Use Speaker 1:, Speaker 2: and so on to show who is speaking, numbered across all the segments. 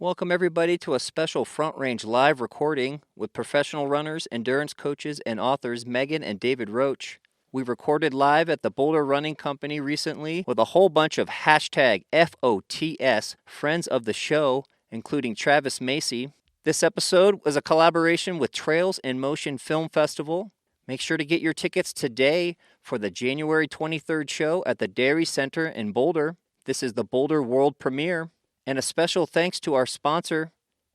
Speaker 1: Welcome, everybody, to a special Front Range live recording with professional runners, endurance coaches, and authors Megan and David Roche. We recorded live at the Boulder Running Company recently with a whole bunch of hashtag FOTS, friends of the show, including Travis Macy. This episode was a collaboration with Trails in Motion Film Festival. Make sure to get your tickets today for the January 23rd show at the Dairy Center in Boulder. This is the Boulder World Premiere. And a special thanks to our sponsor,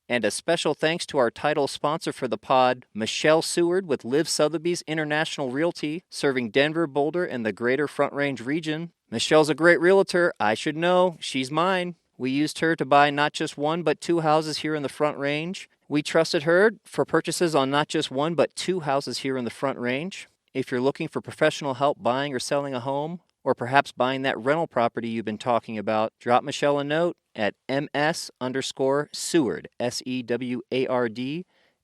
Speaker 1: and a special thanks to our title sponsor for the pod, Michelle Seward with Liv Sotheby's International Realty, serving Denver, Boulder, and the greater Front Range region. Michelle's a great realtor. I should know. She's mine. We used her to buy not just one, but two houses here in the Front Range. We trusted her for purchases on not just one, but two houses here in the Front Range. If you're looking for professional help buying or selling a home, or perhaps buying that rental property you've been talking about, drop Michelle a note at ms_Seward, SEWARD,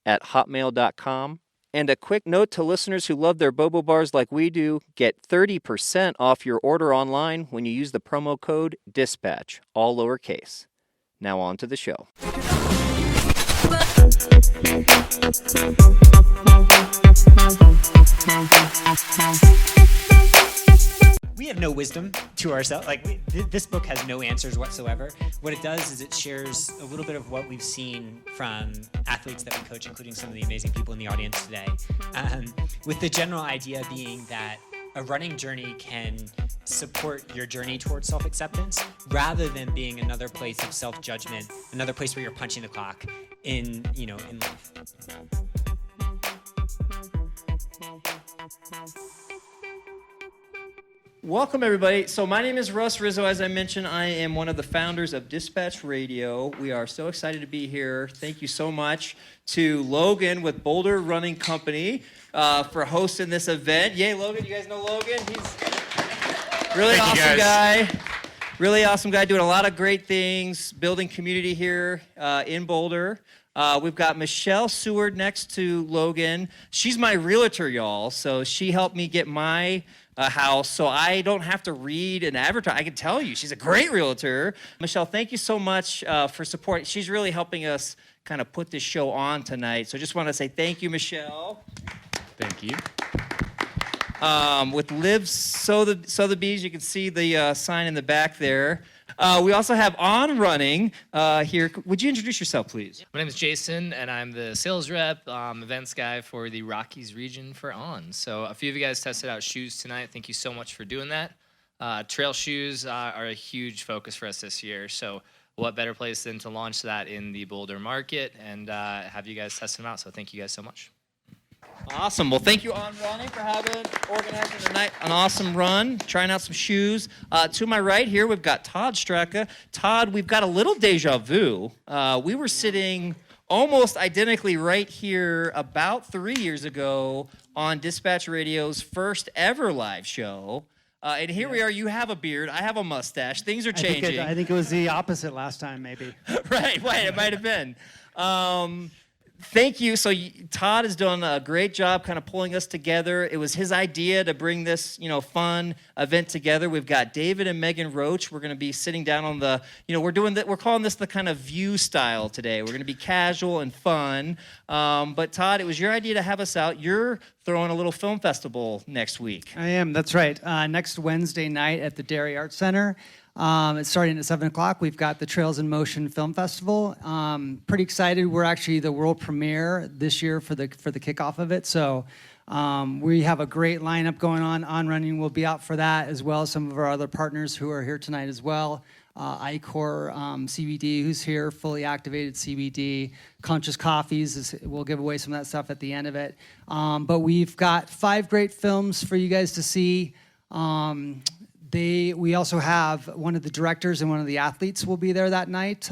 Speaker 1: at hotmail.com. And a quick note to listeners who love their bobo bars like we do, get 30% off your order online when you use the promo code DISPATCH, all lowercase. Now on to the show.
Speaker 2: We have no wisdom to ourselves. This book has no answers whatsoever. What it does is it shares a little bit of what we've seen from athletes that we coach, including some of the amazing people in the audience today, with the general idea being that a running journey can support your journey towards self-acceptance rather than being another place of self-judgment, another place where you're punching the clock in life.
Speaker 1: Welcome, everybody. So my name is Russ Rizzo. As I mentioned, I am one of the founders of Dispatch Radio. We are so excited to be here. Thank you so much to Logan with Boulder Running Company for hosting this event. Yay, Logan. You guys know Logan? He's a really awesome guy. Really awesome guy, doing a lot of great things, building community here in Boulder. We've got Michelle Seward next to Logan. She's my realtor, y'all. So she helped me get my house, so I don't have to read and advertise. I can tell you, she's a great realtor. Michelle, thank you so much for support. She's really helping us kind of put this show on tonight. So I just want to say thank you, Michelle.
Speaker 3: Thank you.
Speaker 1: With Liv Sotheby's, you can see the sign in the back there. We also have On Running here. Would you introduce yourself, please?
Speaker 3: My name is Jason, and I'm the sales rep, events guy for the Rockies region for On. So a few of you guys tested out shoes tonight. Thank you so much for doing that. Trail shoes are a huge focus for us this year. So what better place than to launch that in the Boulder market and have you guys test them out. So thank you guys so much.
Speaker 1: Awesome. Well, thank you, On Running, for organizing tonight an awesome run, trying out some shoes. To my right here, we've got Todd Straka. Todd, we've got a little deja vu. We were sitting almost identically right here about 3 years ago on Dispatch Radio's first ever live show. And here we are. You have a beard. I have a mustache. Things are changing.
Speaker 4: I think it was the opposite last time, maybe.
Speaker 1: Right. It might have been. Thank you. So Todd has done a great job kind of pulling us together. It was his idea to bring this, fun event together. We've got David and Megan Roche. We're going to be sitting down on the, we're calling this the kind of view style today. We're going to be casual and fun. But Todd, it was your idea to have us out. You're throwing a little film festival next week.
Speaker 4: I am. That's right. Next Wednesday night at the Dairy Arts Center. It's starting at 7 o'clock. We've got the Trails in Motion Film Festival. Pretty excited. We're actually the world premiere this year for the kickoff of it. So we have a great lineup going on. On Running will be out for that, as well as some of our other partners who are here tonight as well. Icor CBD, who's here, fully activated CBD. Conscious Coffees, we'll give away some of that stuff at the end of it. But we've got 5 great films for you guys to see. We also have one of the directors and one of the athletes will be there that night.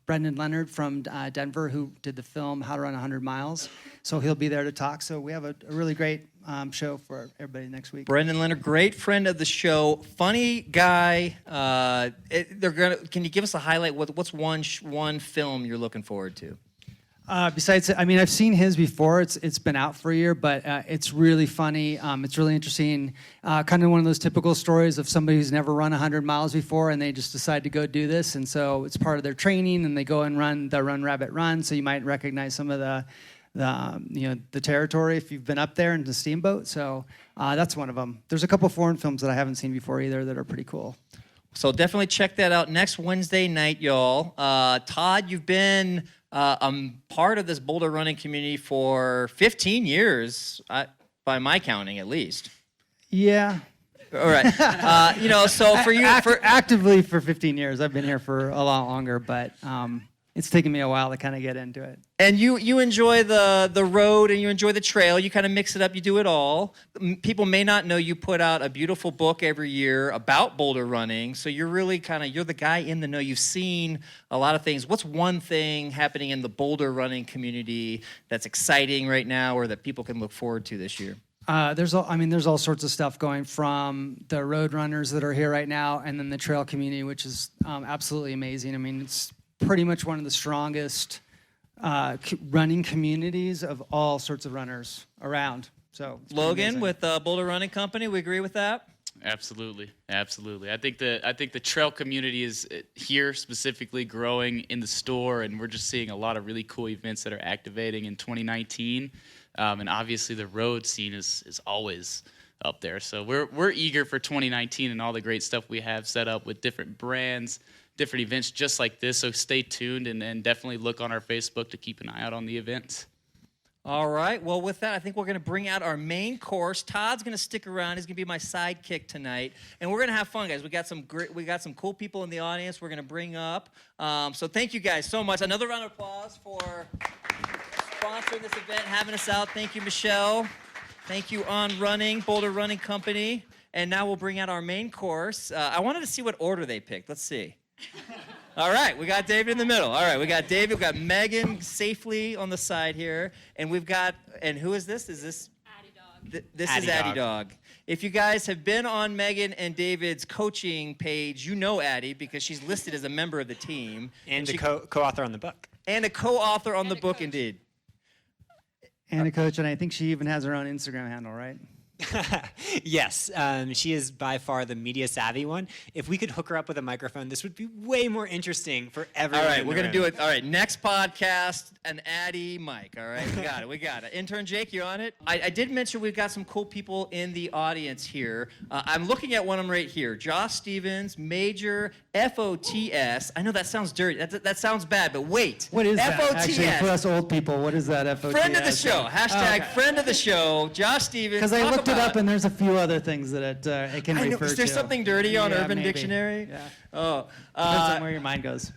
Speaker 4: Brendan Leonard from Denver, who did the film How to Run 100 Miles. So he'll be there to talk. So we have a really great show for everybody next week.
Speaker 1: Brendan Leonard, great friend of the show, funny guy. Can you give us a highlight? What's one film you're looking forward to?
Speaker 4: Besides, I mean, I've seen his before. It's been out for a year, but it's really funny. It's really interesting. Kind of one of those typical stories of somebody who's never run 100 miles before, and they just decide to go do this. And so it's part of their training, and they go and run the Run Rabbit Run. So you might recognize some of the territory if you've been up there in the Steamboat. So that's one of them. There's a couple foreign films that I haven't seen before either that are pretty cool.
Speaker 1: So definitely check that out next Wednesday night, y'all. Todd, you've been part of this Boulder running community for 15 years, by my counting at least.
Speaker 4: Yeah.
Speaker 1: All right. So for you,
Speaker 4: actively for 15 years. I've been here for a lot longer, but it's taken me a while to kind of get into it.
Speaker 1: And you enjoy the road and you enjoy the trail. You kind of mix it up. You do it all. People may not know you put out a beautiful book every year about Boulder running. So you're really you're the guy in the know. You've seen a lot of things. What's one thing happening in the Boulder running community that's exciting right now or that people can look forward to this year?
Speaker 4: There's all sorts of stuff going from the road runners that are here right now and then the trail community, which is absolutely amazing. I mean, it's pretty much one of the strongest running communities of all sorts of runners around. So
Speaker 1: Logan with Boulder Running Company, we agree with that?
Speaker 5: Absolutely. I think the trail community is here specifically growing in the store, and we're just seeing a lot of really cool events that are activating in 2019. And obviously the road scene is always up there. So we're eager for 2019 and all the great stuff we have set up with different brands, different events just like this. So stay tuned and definitely look on our Facebook to keep an eye out on the events.
Speaker 1: All right. Well, with that, I think we're going to bring out our main course. Todd's going to stick around. He's going to be my sidekick tonight, and we're going to have fun, guys. We got some cool people in the audience. We're going to bring up. So thank you guys so much. Another round of applause for sponsoring this event, having us out. Thank you, Michelle. Thank you, On Running, Boulder Running Company. And now we'll bring out our main course. I wanted to see what order they picked. Let's see. All right, we got David in the middle. All right, we got David, we've got Megan safely on the side here, and we've got, and who is this? Is this?
Speaker 6: Addie Dog.
Speaker 1: This
Speaker 2: Addie
Speaker 1: is Addie
Speaker 2: Dog.
Speaker 1: Dog. If you guys have been on Megan and David's coaching page, you know Addie because she's listed as a member of the team.
Speaker 2: And a co-author on the book.
Speaker 1: And a co-author on the book,
Speaker 6: coach.
Speaker 1: indeed.
Speaker 4: And a coach, and I think she even has her own Instagram handle, right?
Speaker 2: Yes, she is by far the media savvy one. If we could hook her up with a microphone, this would be way more interesting for everyone.
Speaker 1: All right,
Speaker 2: in
Speaker 1: we're
Speaker 2: the
Speaker 1: going to
Speaker 2: room.
Speaker 1: do it. All right, next podcast, an Addie mic. All right, we got it. Intern Jake, you on it? I did mention we've got some cool people in the audience here. I'm looking at one of them right here. Josh Stevens, Major FOTS. I know that sounds dirty. That sounds bad, but wait.
Speaker 4: What is that?
Speaker 1: FOTS.
Speaker 4: Actually, for us old people, what is that FOTS?
Speaker 1: Friend of the show. Hashtag friend of the show. Josh Stevens.
Speaker 4: Because I
Speaker 1: talk
Speaker 4: looked it
Speaker 1: about
Speaker 4: up, and there's a few other things that it can
Speaker 1: I know.
Speaker 4: refer to.
Speaker 1: Is there something dirty on Urban
Speaker 4: maybe.
Speaker 1: Dictionary?
Speaker 4: Yeah.
Speaker 1: Oh.
Speaker 4: Depends on where your mind goes.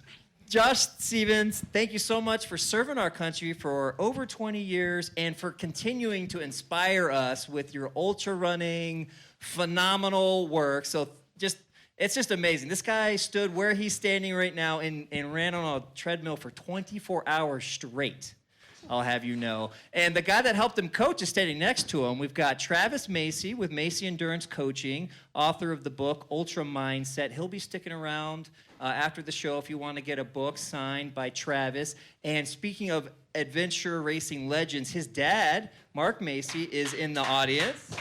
Speaker 1: Josh Stevens, thank you so much for serving our country for over 20 years and for continuing to inspire us with your ultra running, phenomenal work. So it's just amazing. This guy stood where he's standing right now and ran on a treadmill for 24 hours straight. I'll have you know. And the guy that helped him coach is standing next to him. We've got Travis Macy with Macy Endurance Coaching, author of the book Ultra Mindset. He'll be sticking around after the show if you want to get a book signed by Travis. And speaking of adventure racing legends, his dad, Mark Macy, is in the audience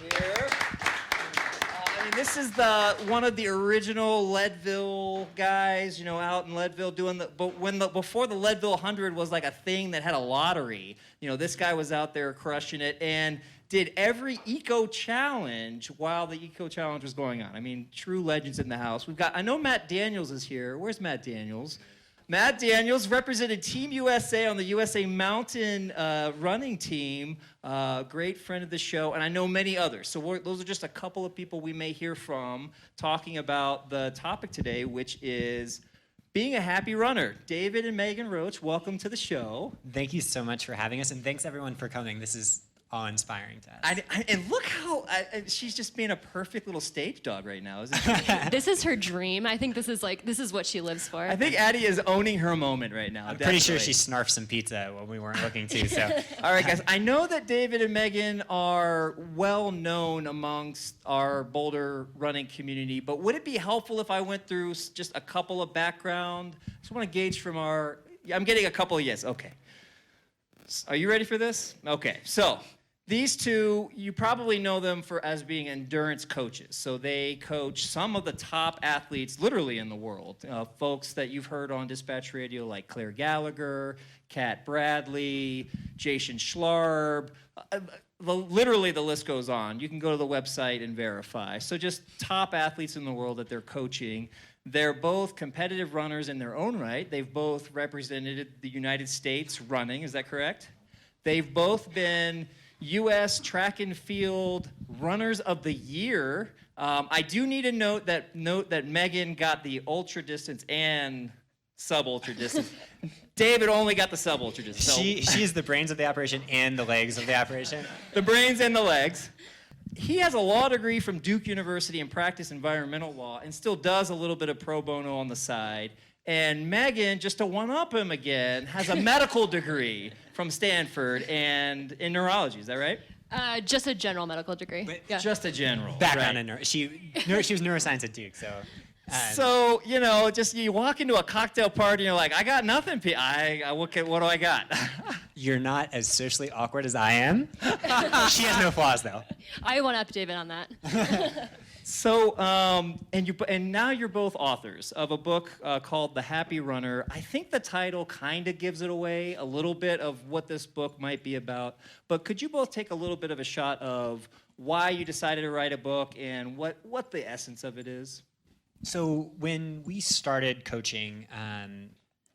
Speaker 1: here. This is one of the original Leadville guys, out in Leadville doing before the Leadville 100 was like a thing that had a lottery. This guy was out there crushing it and did every eco challenge while the eco challenge was going on. I mean, true legends in the house. I know Matt Daniels is here. Where's Matt Daniels? Matt Daniels represented Team USA on the USA Mountain running team. Great friend of the show, and I know many others. So those are just a couple of people we may hear from talking about the topic today, which is being a happy runner. David and Megan Roche, welcome to the show.
Speaker 2: Thank you so much for having us, and thanks everyone for coming. This is awe-inspiring to us.
Speaker 1: And look how she's just being a perfect little stage dog right now, isn't she?
Speaker 6: This is her dream. I think this is what she lives for.
Speaker 1: I think Addie is owning her moment right now.
Speaker 2: I'm pretty sure she snarfed some pizza when we weren't looking to. So,
Speaker 1: all right, guys. I know that David and Megan are well known amongst our Boulder running community, but would it be helpful if I went through just a couple of background? I just want to gauge from our I'm getting a couple of yes. Okay. Are you ready for this? Okay. So these two, you probably know them as being endurance coaches. So they coach some of the top athletes literally in the world. Folks that you've heard on Dispatch Radio like Claire Gallagher, Kat Bradley, Jason Schlarb. Literally the list goes on. You can go to the website and verify. So just top athletes in the world that they're coaching. They're both competitive runners in their own right. They've both represented the United States running. Is that correct? They've both been U.S. track and field runners of the year. I do need to note that Megan got the ultra distance and sub-ultra distance. David only got the sub-ultra distance. So
Speaker 2: She is the brains of the operation and the legs of the operation.
Speaker 1: the brains and the legs. He has a law degree from Duke University and practiced environmental law and still does a little bit of pro bono on the side. And Megan, just to one-up him again, has a medical degree from Stanford and in neurology. Is that right?
Speaker 6: Just a general medical degree. Yeah.
Speaker 1: Just a general.
Speaker 2: Background
Speaker 1: right.
Speaker 2: in she was neuroscience at Duke, so.
Speaker 1: So, just you walk into a cocktail party and you're like, I got nothing. What do I got?
Speaker 2: You're not as socially awkward as I am. She has no flaws, though.
Speaker 6: I one up David on that.
Speaker 1: So, and now you're both authors of a book called The Happy Runner. I think the title kind of gives it away, a little bit of what this book might be about. But could you both take a little bit of a shot of why you decided to write a book and what the essence of it is?
Speaker 2: So when we started coaching,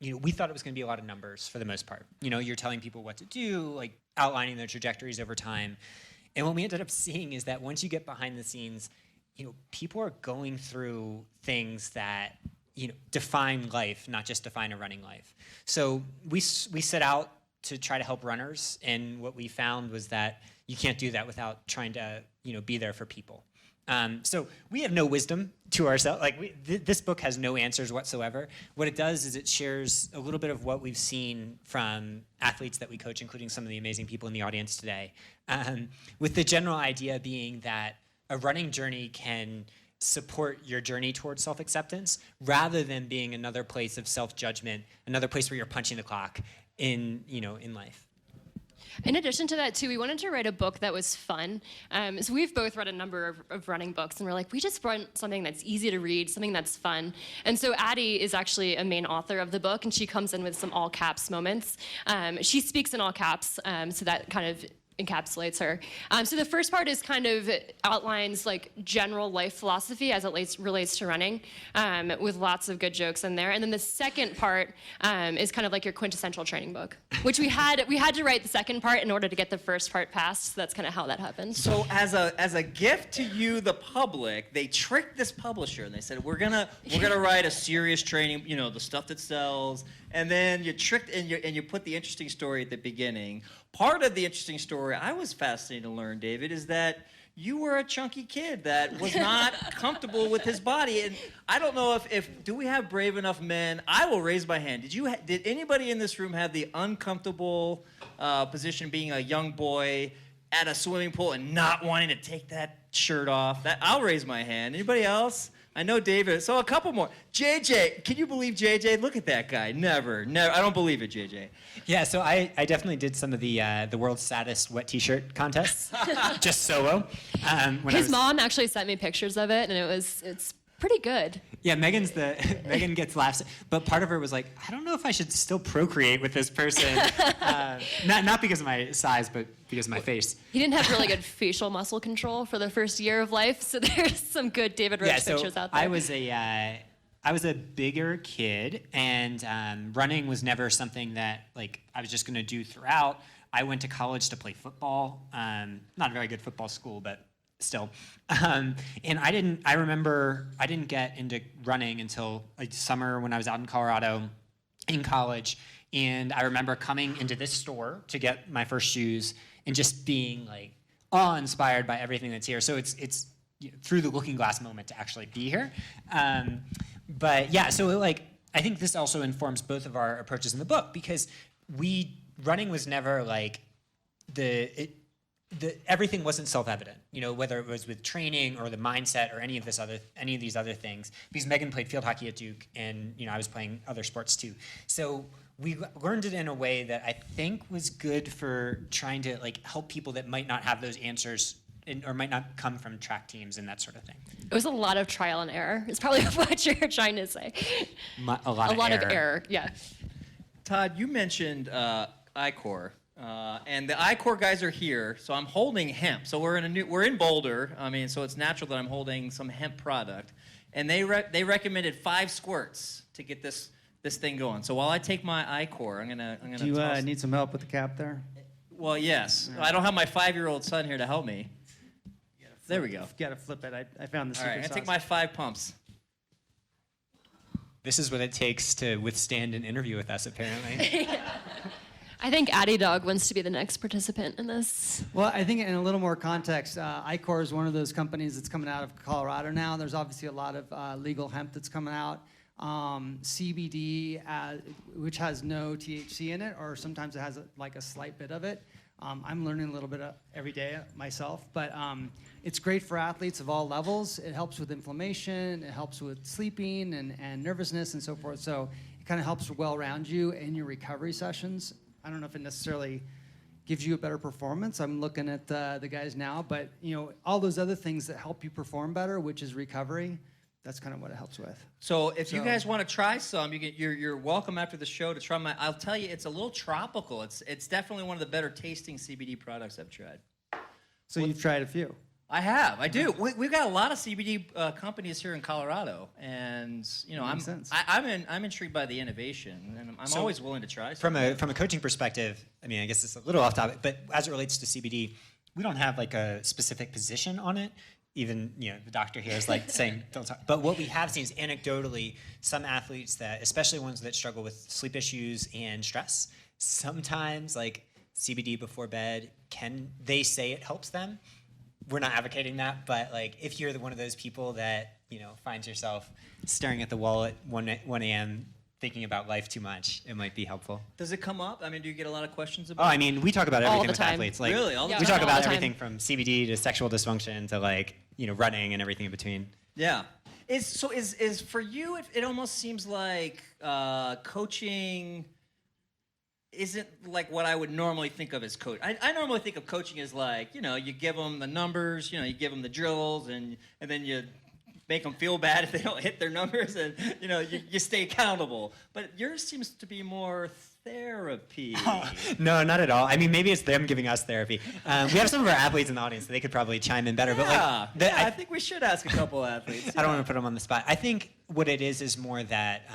Speaker 2: we thought it was going to be a lot of numbers for the most part. You're telling people what to do, like outlining their trajectories over time. And what we ended up seeing is that once you get behind the scenes, people are going through things that, define life, not just define a running life. So we set out to try to help runners. And what we found was that you can't do that without trying to, be there for people. So we have no wisdom to ourselves. This book has no answers whatsoever. What it does is it shares a little bit of what we've seen from athletes that we coach, including some of the amazing people in the audience today, with the general idea being that a running journey can support your journey towards self-acceptance rather than being another place of self-judgment, another place where you're punching the clock in life.
Speaker 6: In addition to that, too, we wanted to write a book that was fun. So we've both read a number of running books, and we're like, we just want something that's easy to read, something that's fun. And so Addie is actually a main author of the book, and she comes in with some all caps moments. She speaks in all caps, so that kind of encapsulates her. So the first part is kind of outlines like general life philosophy as it relates to running, with lots of good jokes in there. And then the second part is kind of like your quintessential training book, which we had to write the second part in order to get the first part passed. So that's kind of how that happened.
Speaker 1: So as a gift to you, the public, they tricked this publisher and they said, we're gonna write a serious training, the stuff that sells. And then you tricked and you put the interesting story at the beginning. Part of the interesting story I was fascinated to learn, David, is that you were a chunky kid that was not comfortable with his body. And I don't know if do we have brave enough men? I will raise my hand. Did anybody in this room have the uncomfortable position being a young boy at a swimming pool and not wanting to take that shirt off? I'll raise my hand. Anybody else? I know David. So a couple more. JJ, can you believe JJ? Look at that guy. Never. I don't believe it, JJ.
Speaker 2: Yeah, so I definitely did some of the world's saddest wet T-shirt contests, just solo.
Speaker 6: His mom actually sent me pictures of it, and it's pretty good.
Speaker 2: Yeah, Megan gets laughs, but part of her was like, I don't know if I should still procreate with this person, not because of my size, but because of my face.
Speaker 6: He didn't have really good facial muscle control for the first year of life, so there's some good David Roche pictures out there.
Speaker 2: I was a bigger kid, and running was never something that I was just going to do throughout. I went to college to play football. Not a very good football school, but still. And I remember I didn't get into running until summer when I was out in Colorado in college. And I remember coming into this store to get my first shoes and just being awe-inspired by everything that's here. So it's through the looking glass moment to actually be here. But yeah, so I think this also informs both of our approaches in the book, because running was never everything wasn't self-evident, whether it was with training or the mindset or any of these other things. Because Megan played field hockey at Duke, and I was playing other sports too. So we learned it in a way that I think was good for trying to help people that might not have those answers or might not come from track teams and that sort of thing.
Speaker 6: It was a lot of trial and error. It's probably what you're trying to say.
Speaker 2: A lot of error.
Speaker 6: Yeah.
Speaker 1: Todd, you mentioned iCore. And the iCore guys are here, so I'm holding hemp. So we're in Boulder. So it's natural that I'm holding some hemp product. And they recommended 5 squirts to get this thing going. So while I take my iCore, I'm gonna.
Speaker 4: Do you need some help with the cap there?
Speaker 1: Well, yes. I don't have my 5-year-old son here to help me. There we go.
Speaker 4: You gotta flip it. I found the
Speaker 1: All
Speaker 4: secret
Speaker 1: right, I
Speaker 4: sauce.
Speaker 1: take my 5 pumps.
Speaker 2: This is what it takes to withstand an interview with us, apparently.
Speaker 6: I think Addie Dog wants to be the next participant in this.
Speaker 4: Well, I think in a little more context, iCore is one of those companies that's coming out of Colorado now. There's obviously a lot of legal hemp that's coming out. CBD, which has no THC in it, or sometimes it has a slight bit of it. I'm learning a little bit every day myself, but it's great for athletes of all levels. It helps with inflammation, it helps with sleeping and nervousness and so forth. So it kind of helps well around you in your recovery sessions. I don't know if it necessarily gives you a better performance. I'm looking at the guys now, but all those other things that help you perform better, which is recovery, that's kind of what it helps with.
Speaker 1: So if you guys want to try some, you're welcome after the show to try my. I'll tell you, it's a little tropical. It's definitely one of the better tasting CBD products I've tried.
Speaker 4: So you've tried a few.
Speaker 1: I have. I do. We've got a lot of CBD companies here in Colorado, and I'm intrigued by the innovation, and I'm always willing to try something.
Speaker 2: From a coaching perspective, I guess it's a little off topic, but as it relates to CBD, we don't have a specific position on it. Even the doctor here is saying don't talk. But what we have seen is anecdotally some athletes that, especially ones that struggle with sleep issues and stress, sometimes CBD before bed they say it helps them. We're not advocating that, but if you're one of those people that finds yourself staring at the wall at 1 a.m. thinking about life too much, it might be helpful.
Speaker 1: Does it come up? Do you get a lot of questions about it?
Speaker 2: We talk about
Speaker 6: All
Speaker 2: everything
Speaker 6: the
Speaker 2: with
Speaker 6: time.
Speaker 2: athletes.
Speaker 1: Really?
Speaker 2: We talk
Speaker 6: all
Speaker 2: about
Speaker 6: the time.
Speaker 2: everything from CBD to sexual dysfunction to running and everything in between.
Speaker 1: Yeah. Is for you? It almost seems like coaching isn't what I would normally think of as coach. I normally think of coaching as you give them the numbers, you give them the drills, and then you make them feel bad if they don't hit their numbers, and you stay accountable. But yours seems to be more therapy.
Speaker 2: No, not at all. Maybe it's them giving us therapy. We have some of our athletes in the audience, so they could probably chime in better.
Speaker 1: Yeah,
Speaker 2: but
Speaker 1: I think we should ask a couple athletes.
Speaker 2: I don't want to put them on the spot. I think what it is more that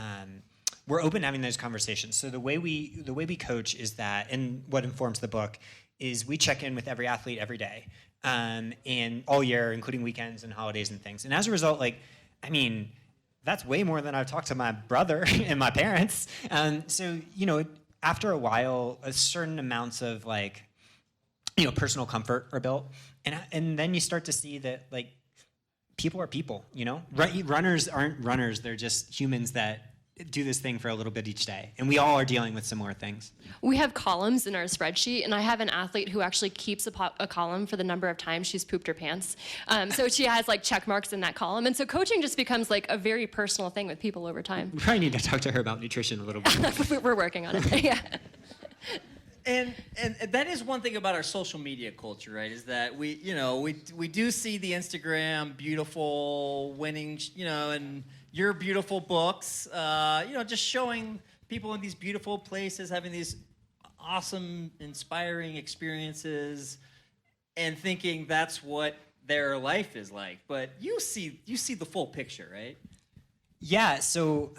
Speaker 2: we're open to having those conversations. So the way we coach is that, and what informs the book is we check in with every athlete every day, and all year, including weekends and holidays and things. And as a result, that's way more than I've talked to my brother and my parents. So after a while, a certain amounts of personal comfort are built, and then you start to see that people are people. Runners aren't runners; they're just humans that do this thing for a little bit each day, and we all are dealing with similar things.
Speaker 6: We have columns in our spreadsheet, and I have an athlete who actually keeps a column for the number of times she's pooped her pants. So she has check marks in that column, and so coaching just becomes a very personal thing with people over time.
Speaker 2: We probably need to talk to her about nutrition a little bit.
Speaker 6: We're working on it. Yeah.
Speaker 1: And that is one thing about our social media culture, right? Is that we do see the Instagram beautiful winning, and your beautiful books, just showing people in these beautiful places having these awesome, inspiring experiences, and thinking that's what their life is like. But you see the full picture, right?
Speaker 2: Yeah. So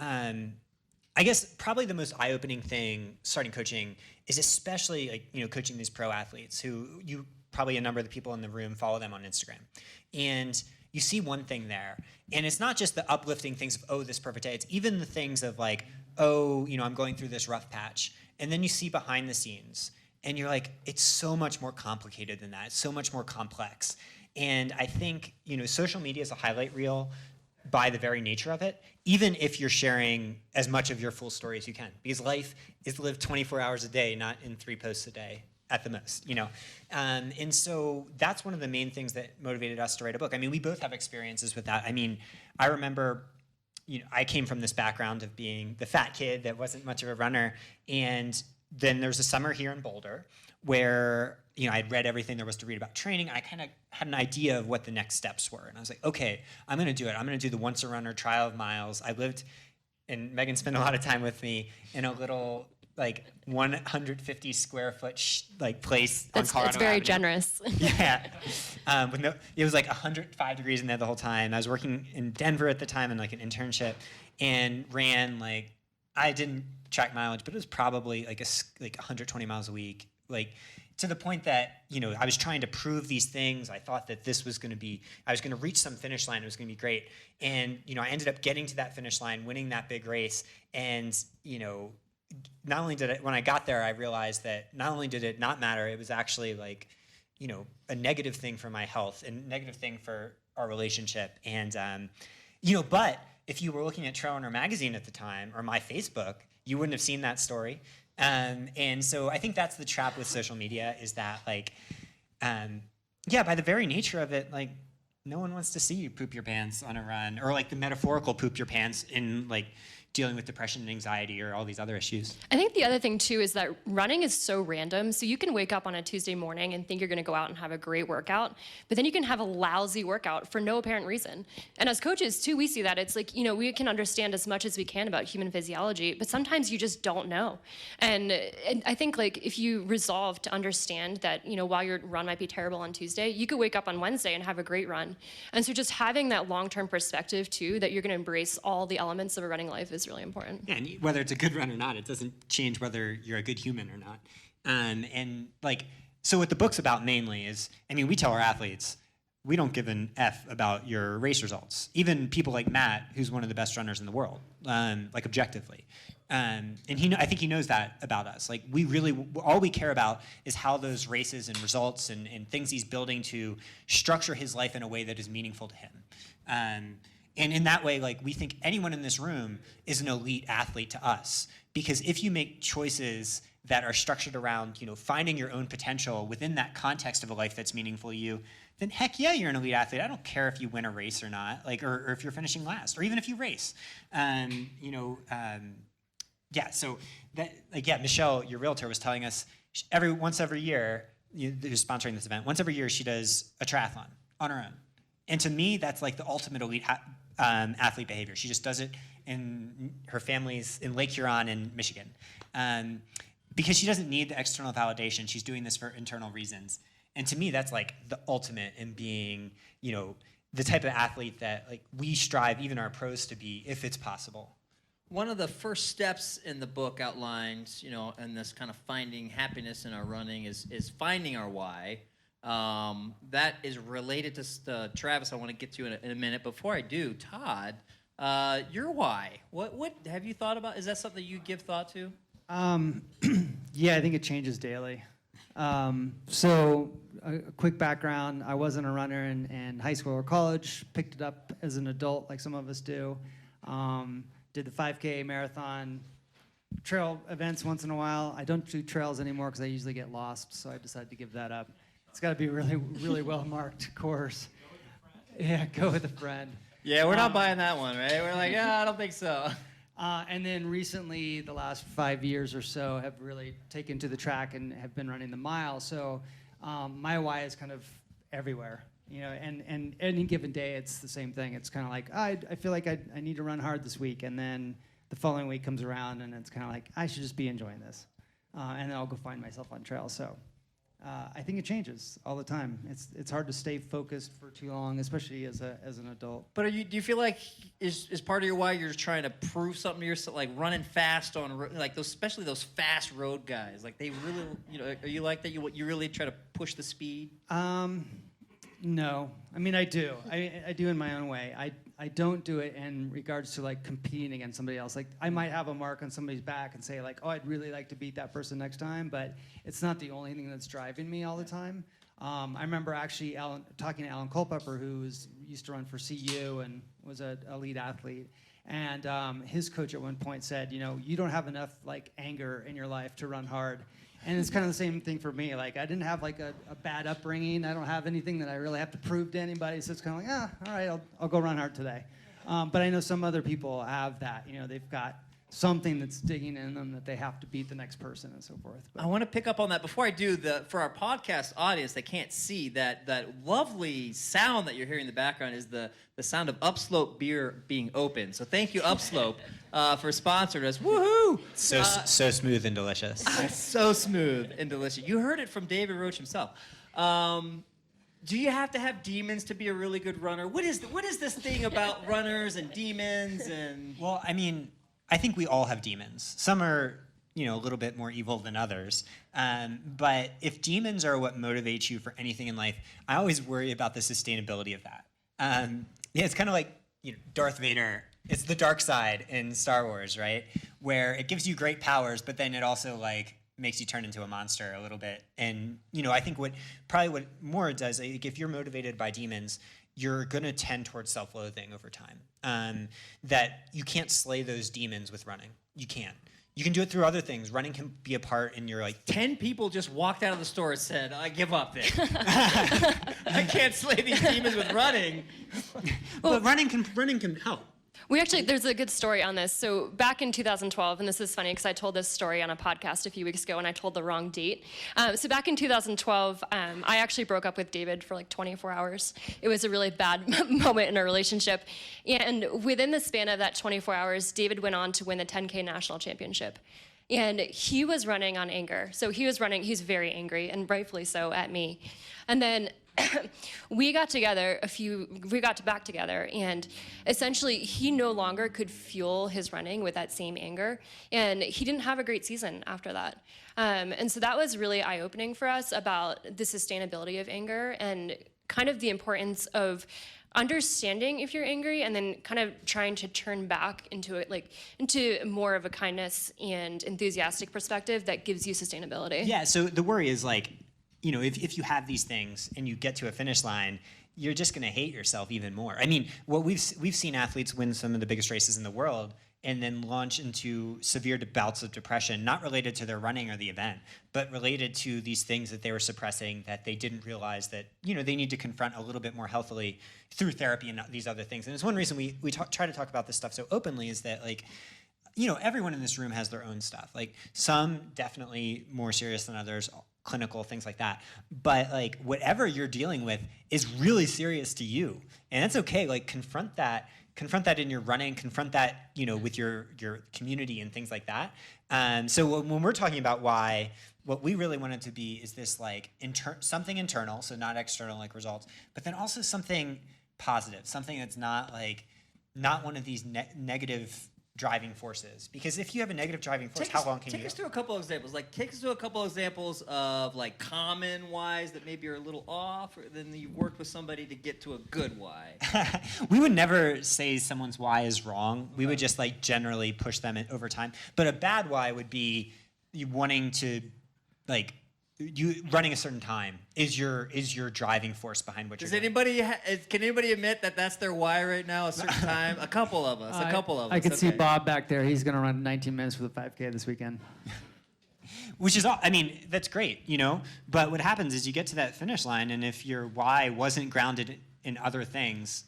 Speaker 2: I guess probably the most eye-opening thing starting coaching is especially coaching these pro athletes who probably a number of the people in the room follow them on Instagram, and you see one thing there, and it's not just the uplifting things of this perfect day. It's even the things of I'm going through this rough patch, and then you see behind the scenes, and you're it's so much more complicated than that. It's so much more complex, and I think social media is a highlight reel by the very nature of it, even if you're sharing as much of your full story as you can, because life is lived 24 hours a day, not in 3 posts a day. at the most, you know. And so that's one of the main things that motivated us to write a book. I mean, we both have experiences with that. I mean, I remember, you know, I came from this background of being the fat kid that wasn't much of a runner. And then there was a summer here in Boulder where, you know, I'd read everything there was to read about training. I kind of had an idea of what the next steps were. And I was like, okay, I'm going to do it. I'm going to do the Once a Runner Trial of Miles. I lived, and Megan spent a lot of time with me in a little, like 150 square foot place on Colorado
Speaker 6: It's very
Speaker 2: Avenue.
Speaker 6: generous.
Speaker 2: Yeah. It was like 105 degrees in there the whole time. I was working in Denver at the time in like an internship and ran like, I didn't track mileage, but it was probably like 120 miles a week. Like to the point that, you know, I was trying to prove these things. I thought that this was going to be, I was going to reach some finish line. It was going to be great. And, you know, I ended up getting to that finish line, winning that big race. And, you know, not only did it, when I got there, I realized that not only did it not matter, it was actually like, you know, a negative thing for my health and negative thing for our relationship. And, you know, but if you were looking at Trail Runner magazine at the time or my Facebook, you wouldn't have seen that story. And so I think that's the trap with social media is that like, yeah, by the very nature of it, like no one wants to see you poop your pants on a run or like the metaphorical poop your pants in like dealing with depression and anxiety or all these other issues.
Speaker 6: I think the other thing too is that running is so random. So you can wake up on a Tuesday morning and think you're going to go out and have a great workout, but then you can have a lousy workout for no apparent reason. And as coaches too, we see that. It's like, you know, we can understand as much as we can about human physiology, but sometimes you just don't know. And I think like if you resolve to understand that, you know, while your run might be terrible on Tuesday, you could wake up on Wednesday and have a great run. And so just having that long-term perspective too, that you're going to embrace all the elements of a running life is really important.
Speaker 2: Yeah, and whether it's a good run or not, it doesn't change whether you're a good human or not. And like, so what the book's about mainly is, I mean, we tell our athletes, we don't give an F about your race results. Even people like Matt, who's one of the best runners in the world, like objectively. And I think he knows that about us. Like we really, all we care about is how those races and results and things he's building to structure his life in a way that is meaningful to him. And in that way, like we think anyone in this room is an elite athlete to us, because if you make choices that are structured around, you know, finding your own potential within that context of a life that's meaningful to you, then heck yeah, you're an elite athlete. I don't care if you win a race or not, like, or if you're finishing last, or even if you race. Yeah. So that, like, yeah, Michelle, your realtor, was telling us once every year, who's sponsoring this event, once every year she does a triathlon on her own. And to me, that's like the ultimate elite athlete behavior. She just does it in her family's in Lake Huron in Michigan. Because she doesn't need the external validation. She's doing this for internal reasons. And to me, that's like the ultimate in being, you know, the type of athlete that like we strive, even our pros, to be, if it's possible.
Speaker 1: One of the first steps in the book outlines, you know, in this kind of finding happiness in our running is finding our why. That is related to Travis. I want to get to in a minute. Before I do, Todd, your why. What have you thought about? Is that something you give thought to?
Speaker 4: Yeah, I think it changes daily. So a quick background, I wasn't a runner in high school or college, picked it up as an adult like some of us do. Did the 5K marathon, trail events once in a while. I don't do trails anymore because I usually get lost, so I decided to give that up. It's got to be really, really well-marked course. Yeah, go with a friend.
Speaker 1: Yeah, we're not buying that one, right? We're like, yeah, I don't think so.
Speaker 4: And then recently, the last 5 years or so, have really taken to the track and have been running the mile. So my why is kind of everywhere, you know. And any given day, it's the same thing. It's kind of like I feel like I need to run hard this week, and then the following week comes around, and it's kind of like I should just be enjoying this, and then I'll go find myself on trail. So. I think it changes all the time. It's hard to stay focused for too long, especially as an adult.
Speaker 1: But do you feel like is part of your why you're just trying to prove something to yourself, like running fast on like those, especially those fast road guys? Like they really, you know, are you like that? You really try to push the speed?
Speaker 4: No, I mean I do. I do in my own way. I don't do it in regards to like competing against somebody else. Like I might have a mark on somebody's back and say like, oh, I'd really like to beat that person next time, but it's not the only thing that's driving me all the time. I remember actually talking to Alan Culpepper, who used to run for CU and was an elite athlete, And his coach at one point said, you don't have enough like anger in your life to run hard. And it's kind of the same thing for me. Like, I didn't have like a bad upbringing. I don't have anything that I really have to prove to anybody. So it's kind of like, all right, I'll go run hard today. But I know some other people have that. They've got something that's digging in them that they have to beat the next person and so forth. But
Speaker 1: I want to pick up on that before I do. For our podcast audience, they can't see that lovely sound that you're hearing in the background is the sound of Upslope beer being opened. So thank you, Upslope, for sponsoring us. Woohoo!
Speaker 2: So smooth and delicious.
Speaker 1: So smooth and delicious. You heard it from David Roche himself. Do you have to have demons to be a really good runner? What is this thing about runners and demons and?
Speaker 2: Well, I mean, I think we all have demons. Some are, a little bit more evil than others. But if demons are what motivates you for anything in life, I always worry about the sustainability of that. It's kind of like Darth Vader. It's the dark side in Star Wars, right? Where it gives you great powers, but then it also makes you turn into a monster a little bit. And I think what more does, if you're motivated by demons, you're going to tend towards self-loathing over time. That you can't slay those demons with running. You can't. You can do it through other things. Running can be a part in your
Speaker 1: 10 people just walked out of the store and said, I give up then. I can't slay these demons with running.
Speaker 2: But running can help.
Speaker 6: There's a good story on this. So back in 2012, and this is funny because I told this story on a podcast a few weeks ago and I told the wrong date. So back in 2012, I actually broke up with David for 24 hours. It was a really bad moment in our relationship. And within the span of that 24 hours, David went on to win the 10K national championship. And he was running on anger. So he's very angry, and rightfully so, at me. And then we got back together, and essentially he no longer could fuel his running with that same anger, and he didn't have a great season after that. And so that was really eye-opening for us about the sustainability of anger and kind of the importance of understanding if you're angry and then kind of trying to turn back into it, into more of a kindness and enthusiastic perspective that gives you sustainability.
Speaker 2: Yeah, so the worry is if you have these things and you get to a finish line, you're just going to hate yourself even more. I mean, what we've seen athletes win some of the biggest races in the world and then launch into severe bouts of depression, not related to their running or the event, but related to these things that they were suppressing that they didn't realize that, they need to confront a little bit more healthily through therapy and these other things. And it's one reason we try to talk about this stuff so openly is that, everyone in this room has their own stuff. Some definitely more serious than others, clinical, things like that. But whatever you're dealing with is really serious to you. And that's okay. Confront that in your running, confront that, with your community and things like that. So when we're talking about why, what we really want it to be is this something internal, so not external results, but then also something positive, something that's not one of these negative driving forces. Because if you have a negative driving force, how long can you go?
Speaker 1: Take us through a couple of examples. Take us through a couple of examples of common whys that maybe are a little off, or then you've worked with somebody to get to a good why.
Speaker 2: We would never say someone's why is wrong. We would just generally push them over time. But a bad why would be you wanting to you running a certain time is your driving force behind what you're doing.
Speaker 1: Can anybody admit that that's their why right now? A certain time. A couple of us.
Speaker 4: I could see Bob back there. He's going to run 19 minutes for the 5K this weekend.
Speaker 2: Which is, that's great, But what happens is you get to that finish line, and if your why wasn't grounded in other things,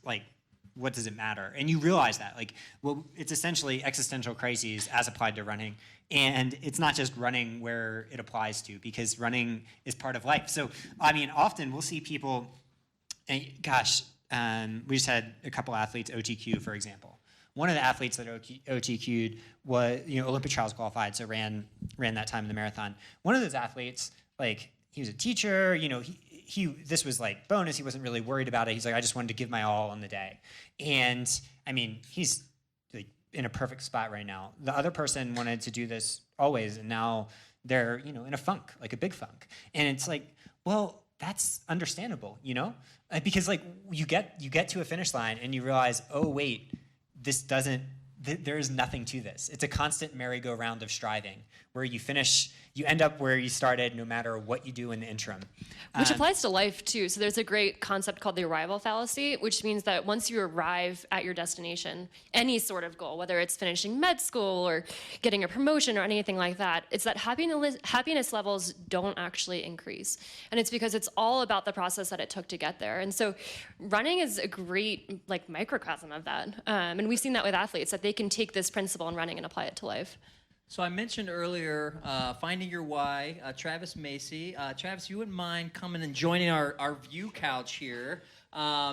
Speaker 2: what does it matter? And you realize that, it's essentially existential crises as applied to running. And it's not just running where it applies to, because running is part of life. So, often we'll see people, and we just had a couple athletes OTQ, for example. One of the athletes that OTQ'd was, Olympic trials qualified, so ran that time in the marathon. One of those athletes, he was a teacher, this was bonus. He wasn't really worried about it. He's I just wanted to give my all on the day. And he's in a perfect spot right now. The other person wanted to do this always, and now they're, in a funk, a big funk. And it's well, that's understandable, Because you get to a finish line and you realize, oh wait, this doesn't there is nothing to this. It's a constant merry-go-round of striving, where you end up where you started no matter what you do in the interim.
Speaker 6: Which applies to life too. So there's a great concept called the arrival fallacy, which means that once you arrive at your destination, any sort of goal, whether it's finishing med school or getting a promotion or anything like that, it's that happiness levels don't actually increase. And it's because it's all about the process that it took to get there. And so running is a great microcosm of that. And we've seen that with athletes, that they can take this principle in running and apply it to life.
Speaker 1: So I mentioned earlier finding your why, Travis Macy. Travis, you wouldn't mind coming and joining our view couch here.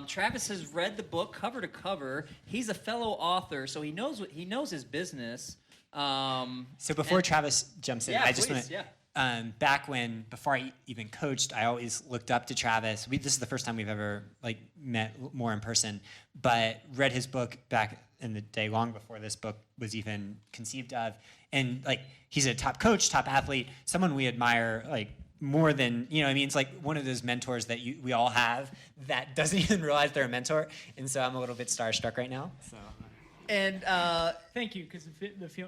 Speaker 1: Travis has read the book cover to cover. He's a fellow author, so he knows his business.
Speaker 2: So before Travis jumps in, I just want to before I even coached, I always looked up to Travis. This is the first time we've ever met more in person, but read his book back in the day, long before this book was even conceived of. And he's a top coach, top athlete, someone we admire more than, it's like one of those mentors that we all have that doesn't even realize they're a mentor. And so I'm a little bit starstruck right now. So.
Speaker 1: And
Speaker 7: thank you, because the feel.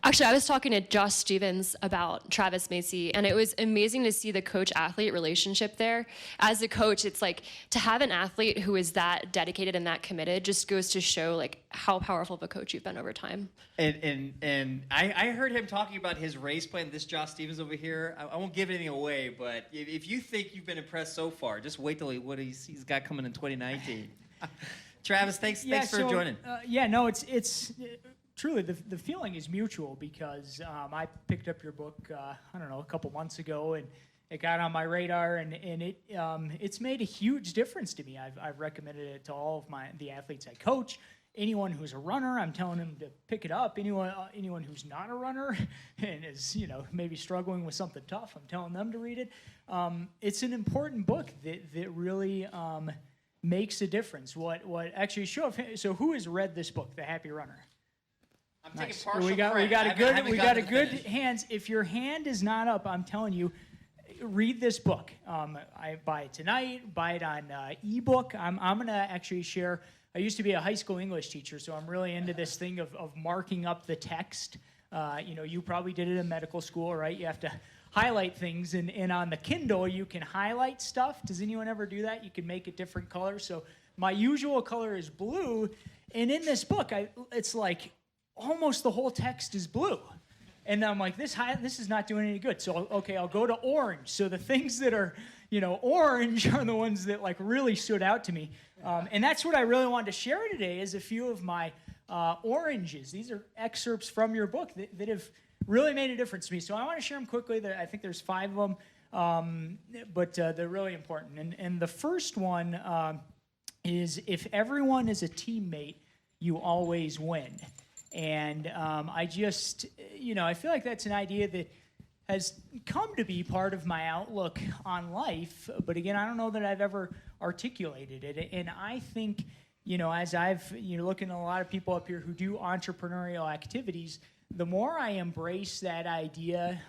Speaker 6: Actually, I was talking to Josh Stevens about Travis Macy, and it was amazing to see the coach-athlete relationship there. As a coach, it's to have an athlete who is that dedicated and that committed just goes to show how powerful of a coach you've been over time.
Speaker 1: And I heard him talking about his race plan. This Josh Stevens over here, I won't give anything away, but if you think you've been impressed so far, just wait till what he's got coming in 2019. Travis, thanks for joining.
Speaker 7: It's truly, the feeling is mutual, because I picked up your book, a couple months ago, and it got on my radar, and it's made a huge difference to me. I've recommended it to all of the athletes I coach. Anyone who's a runner, I'm telling them to pick it up. Anyone who's not a runner and is maybe struggling with something tough, I'm telling them to read it. It's an important book that really makes a difference. What actually so who has read this book, The Happy Runner?
Speaker 1: I'm taking
Speaker 7: nice.
Speaker 1: partial
Speaker 7: We got a good hands. If your hand is not up, I'm telling you, read this book. I buy it tonight. Buy it on ebook. I'm gonna actually share. I used to be a high school English teacher, so I'm really into this thing of marking up the text. You probably did it in medical school, right? You have to highlight things, and on the Kindle you can highlight stuff. Does anyone ever do that? You can make it different colors. So my usual color is blue, and in this book, it's almost the whole text is blue. And I'm this is not doing any good. So, okay, I'll go to orange. So the things that are, orange are the ones that really stood out to me. And that's what I really wanted to share today, is a few of my oranges. These are excerpts from your book that have really made a difference to me. So I want to share them quickly. I think there's 5 of them, but they're really important. And the first one is, if everyone is a teammate, you always win. And I just, I feel like that's an idea that has come to be part of my outlook on life. But again, I don't know that I've ever articulated it. And I think, as looking at a lot of people up here who do entrepreneurial activities, the more I embrace that idea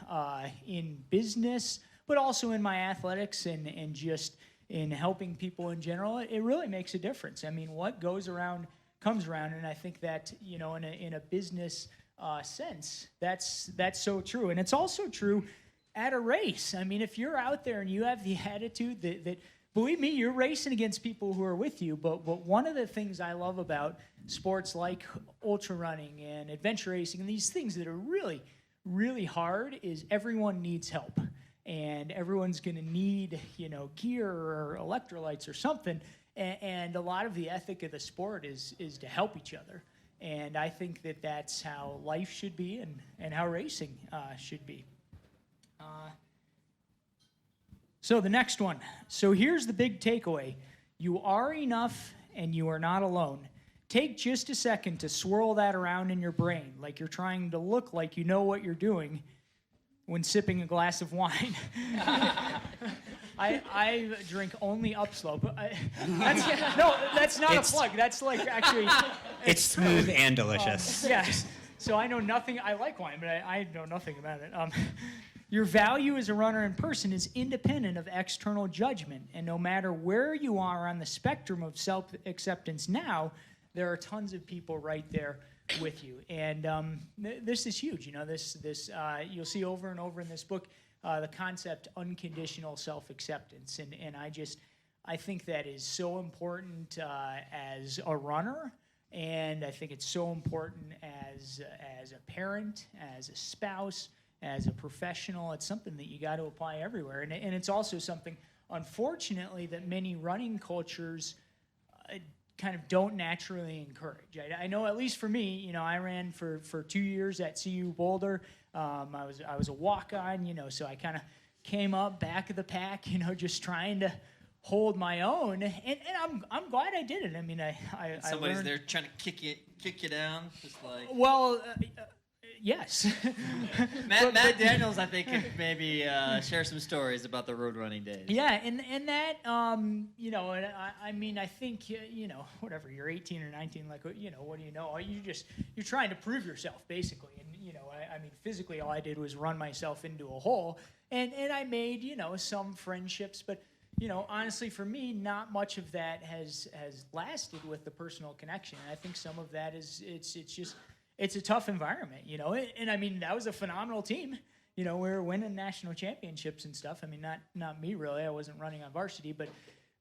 Speaker 7: in business, but also in my athletics and just in helping people in general, it really makes a difference. I mean, what goes around comes around, and I think that in a business sense, that's so true, and it's also true at a race. I mean, if you're out there and you have the attitude that believe me, you're racing against people who are with you. But one of the things I love about sports like ultra running and adventure racing and these things that are really, really hard is everyone needs help, and everyone's going to need gear or electrolytes or something. And a lot of the ethic of the sport is to help each other. And I think that's how life should be and how racing should be. So the next one. So here's the big takeaway. You are enough and you are not alone. Take just a second to swirl that around in your brain, like you're trying to look like you know what you're doing when sipping a glass of wine. I drink only upslope. That's not a plug. That's actually...
Speaker 2: It's smooth and delicious.
Speaker 7: Yes. So I know nothing. I like wine, but I know nothing about it. Your value as a runner in person is independent of external judgment. And no matter where you are on the spectrum of self-acceptance now, there are tons of people right there with you. And this is huge. This you'll see over and over in this book the concept unconditional self-acceptance. And I think that is so important as a runner. And I think it's so important as a parent, as a spouse, as a professional. It's something that you got to apply everywhere. And it's also something, unfortunately, that many running cultures kind of don't naturally encourage. I know, at least for me, I ran for 2 years at CU Boulder. I was a walk-on, so I kind of came up back of the pack, just trying to hold my own, and I'm glad I did it. I mean,
Speaker 1: Somebody's
Speaker 7: I learned,
Speaker 1: there trying to kick you down, just like.
Speaker 7: Well, yes.
Speaker 1: Matt Daniels, I think, could maybe share some stories about the road running days.
Speaker 7: Yeah, and that, and I mean, I think, whatever, you're 18 or 19, like, what do you know? You're trying to prove yourself, basically. And, I mean, physically, all I did was run myself into a hole. And I made, some friendships, but, honestly, for me, not much of that has lasted with the personal connection. And I think some of that is, it's a tough environment, and I mean, that was a phenomenal team. We were winning national championships and stuff. I mean, not me really. I wasn't running on varsity, but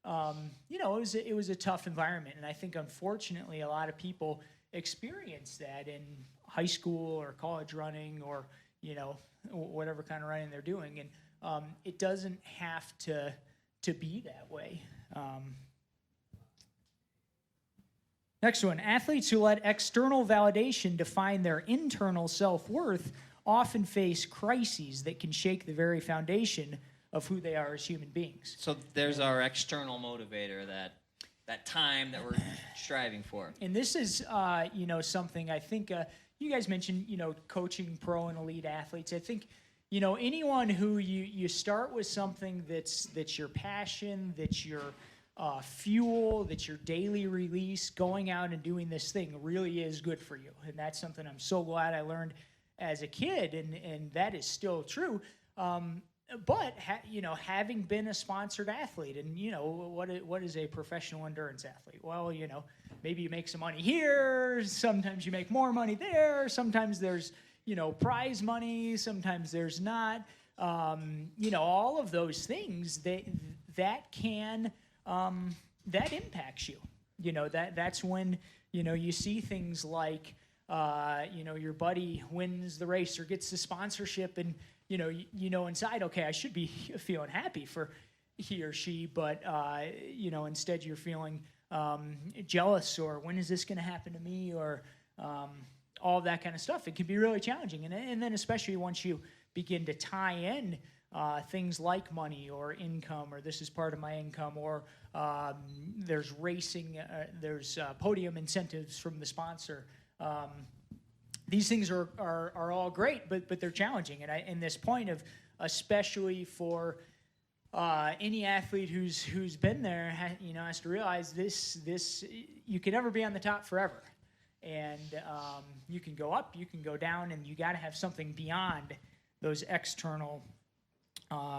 Speaker 7: it was a tough environment. And I think, unfortunately, a lot of people experience that in high school or college running or, whatever kind of running they're doing. And it doesn't have to be that way. Next one, athletes who let external validation define their internal self-worth often face crises that can shake the very foundation of who they are as human beings.
Speaker 1: So there's our external motivator, that time that we're striving for.
Speaker 7: And this is, something I think you guys mentioned, coaching pro and elite athletes. I think, anyone who you start with something that's your passion, that's your fuel, that's your daily release, going out and doing this thing really is good for you. And that's something I'm so glad I learned as a kid, and that is still true. But having been a sponsored athlete, and what is a professional endurance athlete? Well, maybe you make some money here, sometimes you make more money there, sometimes there's prize money, sometimes there's not. All of those things that can that impacts you. That's when you see things like your buddy wins the race or gets the sponsorship, and inside, okay, I should be feeling happy for he or she, but instead you're feeling jealous, or when is this going to happen to me, or all of that kind of stuff. It can be really challenging, and then especially once you begin to tie in things like money or income, or this is part of my income, or there's racing, there's podium incentives from the sponsor. These things are all great, but they're challenging. And this point of, especially for any athlete who's been there, has to realize this you can never be on the top forever. And you can go up, you can go down, and you got to have something beyond those external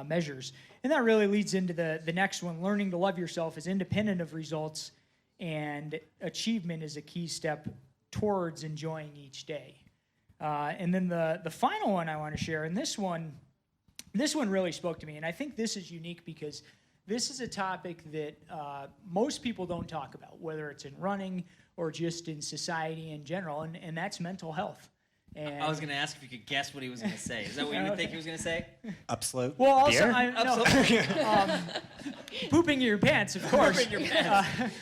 Speaker 7: measures. And that really leads into the next one. Learning to love yourself is independent of results, and achievement is a key step towards enjoying each day. And then the final one I want to share, and this one really spoke to me, and I think this is unique because this is a topic that most people don't talk about, whether it's in running or just in society in general, and that's mental health. And
Speaker 1: I was going to ask if you could guess what he was going to say. Is that what you would think he was going to say?
Speaker 8: Absolute.
Speaker 7: Well, also,
Speaker 8: Beer?
Speaker 7: Pooping in your pants, of course.
Speaker 1: Pooping in your pants.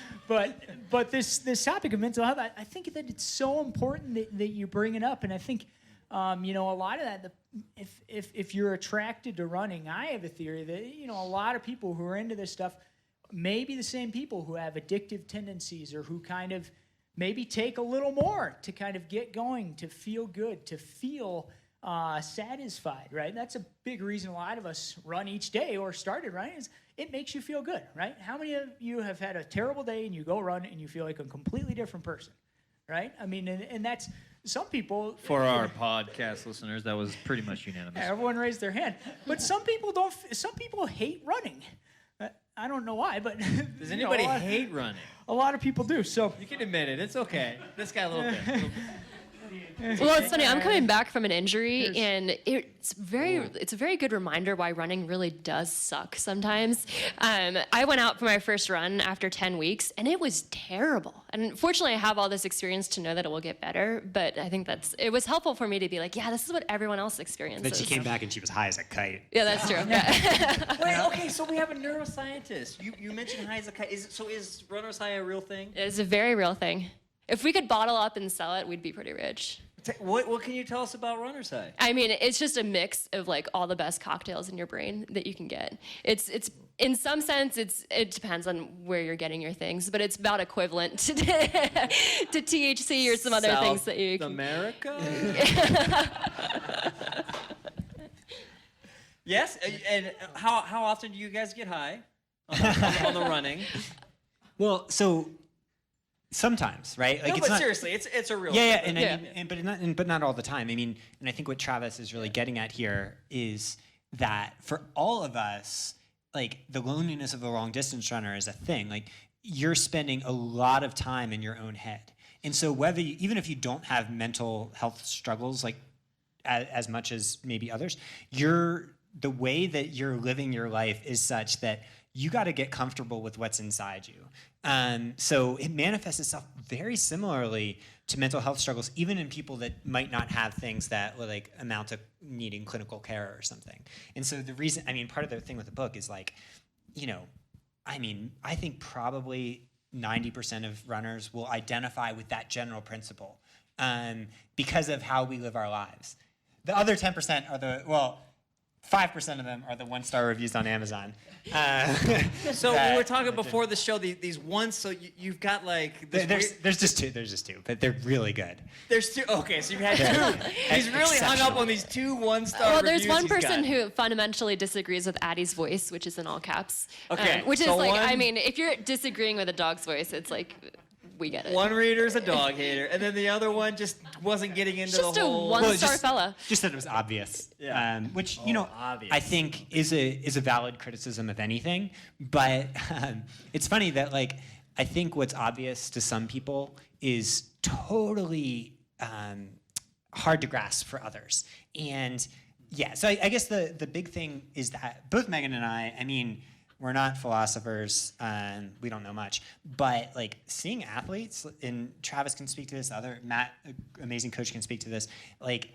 Speaker 7: But this topic of mental health, I think that it's so important that you bring it up, and I think a lot of that. If you're attracted to running, I have a theory that a lot of people who are into this stuff may be the same people who have addictive tendencies, or who kind of maybe take a little more to kind of get going, to feel good, to feel satisfied, right? That's a big reason a lot of us run each day or started running, is it makes you feel good, right? How many of you have had a terrible day and you go run and you feel like a completely different person, right? I mean, and that's some people.
Speaker 9: For our podcast listeners, that was pretty much unanimous.
Speaker 7: Everyone raised their hand. But some people don't. Some people hate running. I don't know why, but
Speaker 9: Does anybody hate running?
Speaker 7: a lot of people do. So
Speaker 9: You can admit it. It's okay. This guy a little bit.
Speaker 6: Well, it's funny. I'm coming back from an injury, and it's a very good reminder why running really does suck sometimes. I went out for my first run after 10 weeks, and it was terrible. And fortunately, I have all this experience to know that it will get better. But I think it was helpful for me to be like, yeah, this is what everyone else experiences.
Speaker 2: Then she came back and she was high as a kite.
Speaker 6: Yeah, that's true. Yeah.
Speaker 9: Wait, okay, so we have a neuroscientist. You mentioned high as a kite. Is runner's high a real thing?
Speaker 6: It's a very real thing. If we could bottle up and sell it, we'd be pretty rich.
Speaker 9: What can you tell us about runner's high?
Speaker 6: I mean, it's just a mix of like all the best cocktails in your brain that you can get. It's in some sense it depends on where you're getting your things, but it's about equivalent to THC or some other things that you can.
Speaker 9: America? Yes, and how often do you guys get high on the running?
Speaker 2: Well, so sometimes, right? Like
Speaker 9: No,
Speaker 2: it's
Speaker 9: but
Speaker 2: not,
Speaker 9: seriously, it's a real
Speaker 2: Yeah,
Speaker 9: thing.
Speaker 2: and but not all the time. I mean, and I think what Travis is really getting at here is that for all of us, like the loneliness of a long distance runner is a thing. Like you're spending a lot of time in your own head, and so even if you don't have mental health struggles like as much as maybe others, the way that you're living your life is such that you got to get comfortable with what's inside you. So it manifests itself very similarly to mental health struggles, even in people that might not have things that will like amount to needing clinical care or something. And so part of the thing with the book is like, I think probably 90% of runners will identify with that general principle because of how we live our lives. The other 10% are 5% of them are the 1-star reviews on Amazon.
Speaker 9: So we were talking before the show, these ones, so you've got like...
Speaker 2: There's just two, but they're really good.
Speaker 9: There's two, okay, so you've had two. He's really hung up on these two 1-star reviews.
Speaker 6: Well, there's one
Speaker 9: he's
Speaker 6: person
Speaker 9: got.
Speaker 6: who fundamentally disagrees with Addie's voice, which is in all caps.
Speaker 9: Okay,
Speaker 6: which is
Speaker 9: so
Speaker 6: like,
Speaker 9: one-
Speaker 6: I mean, if you're disagreeing with a dog's voice, it's like, we get it.
Speaker 9: One reader's a dog hater, and then the other one just wasn't getting into
Speaker 6: Just
Speaker 9: the
Speaker 6: a
Speaker 9: whole...
Speaker 6: one-star fella.
Speaker 2: Just that it was obvious.
Speaker 9: Yeah.
Speaker 2: Which,
Speaker 9: obvious.
Speaker 2: I think is a valid criticism of anything. But it's funny that, like, I think what's obvious to some people is totally hard to grasp for others. And, yeah, so I guess the big thing is that both Megan and I mean, we're not philosophers, we don't know much, but like seeing athletes, and Travis can speak to this, Matt, amazing coach, can speak to this, like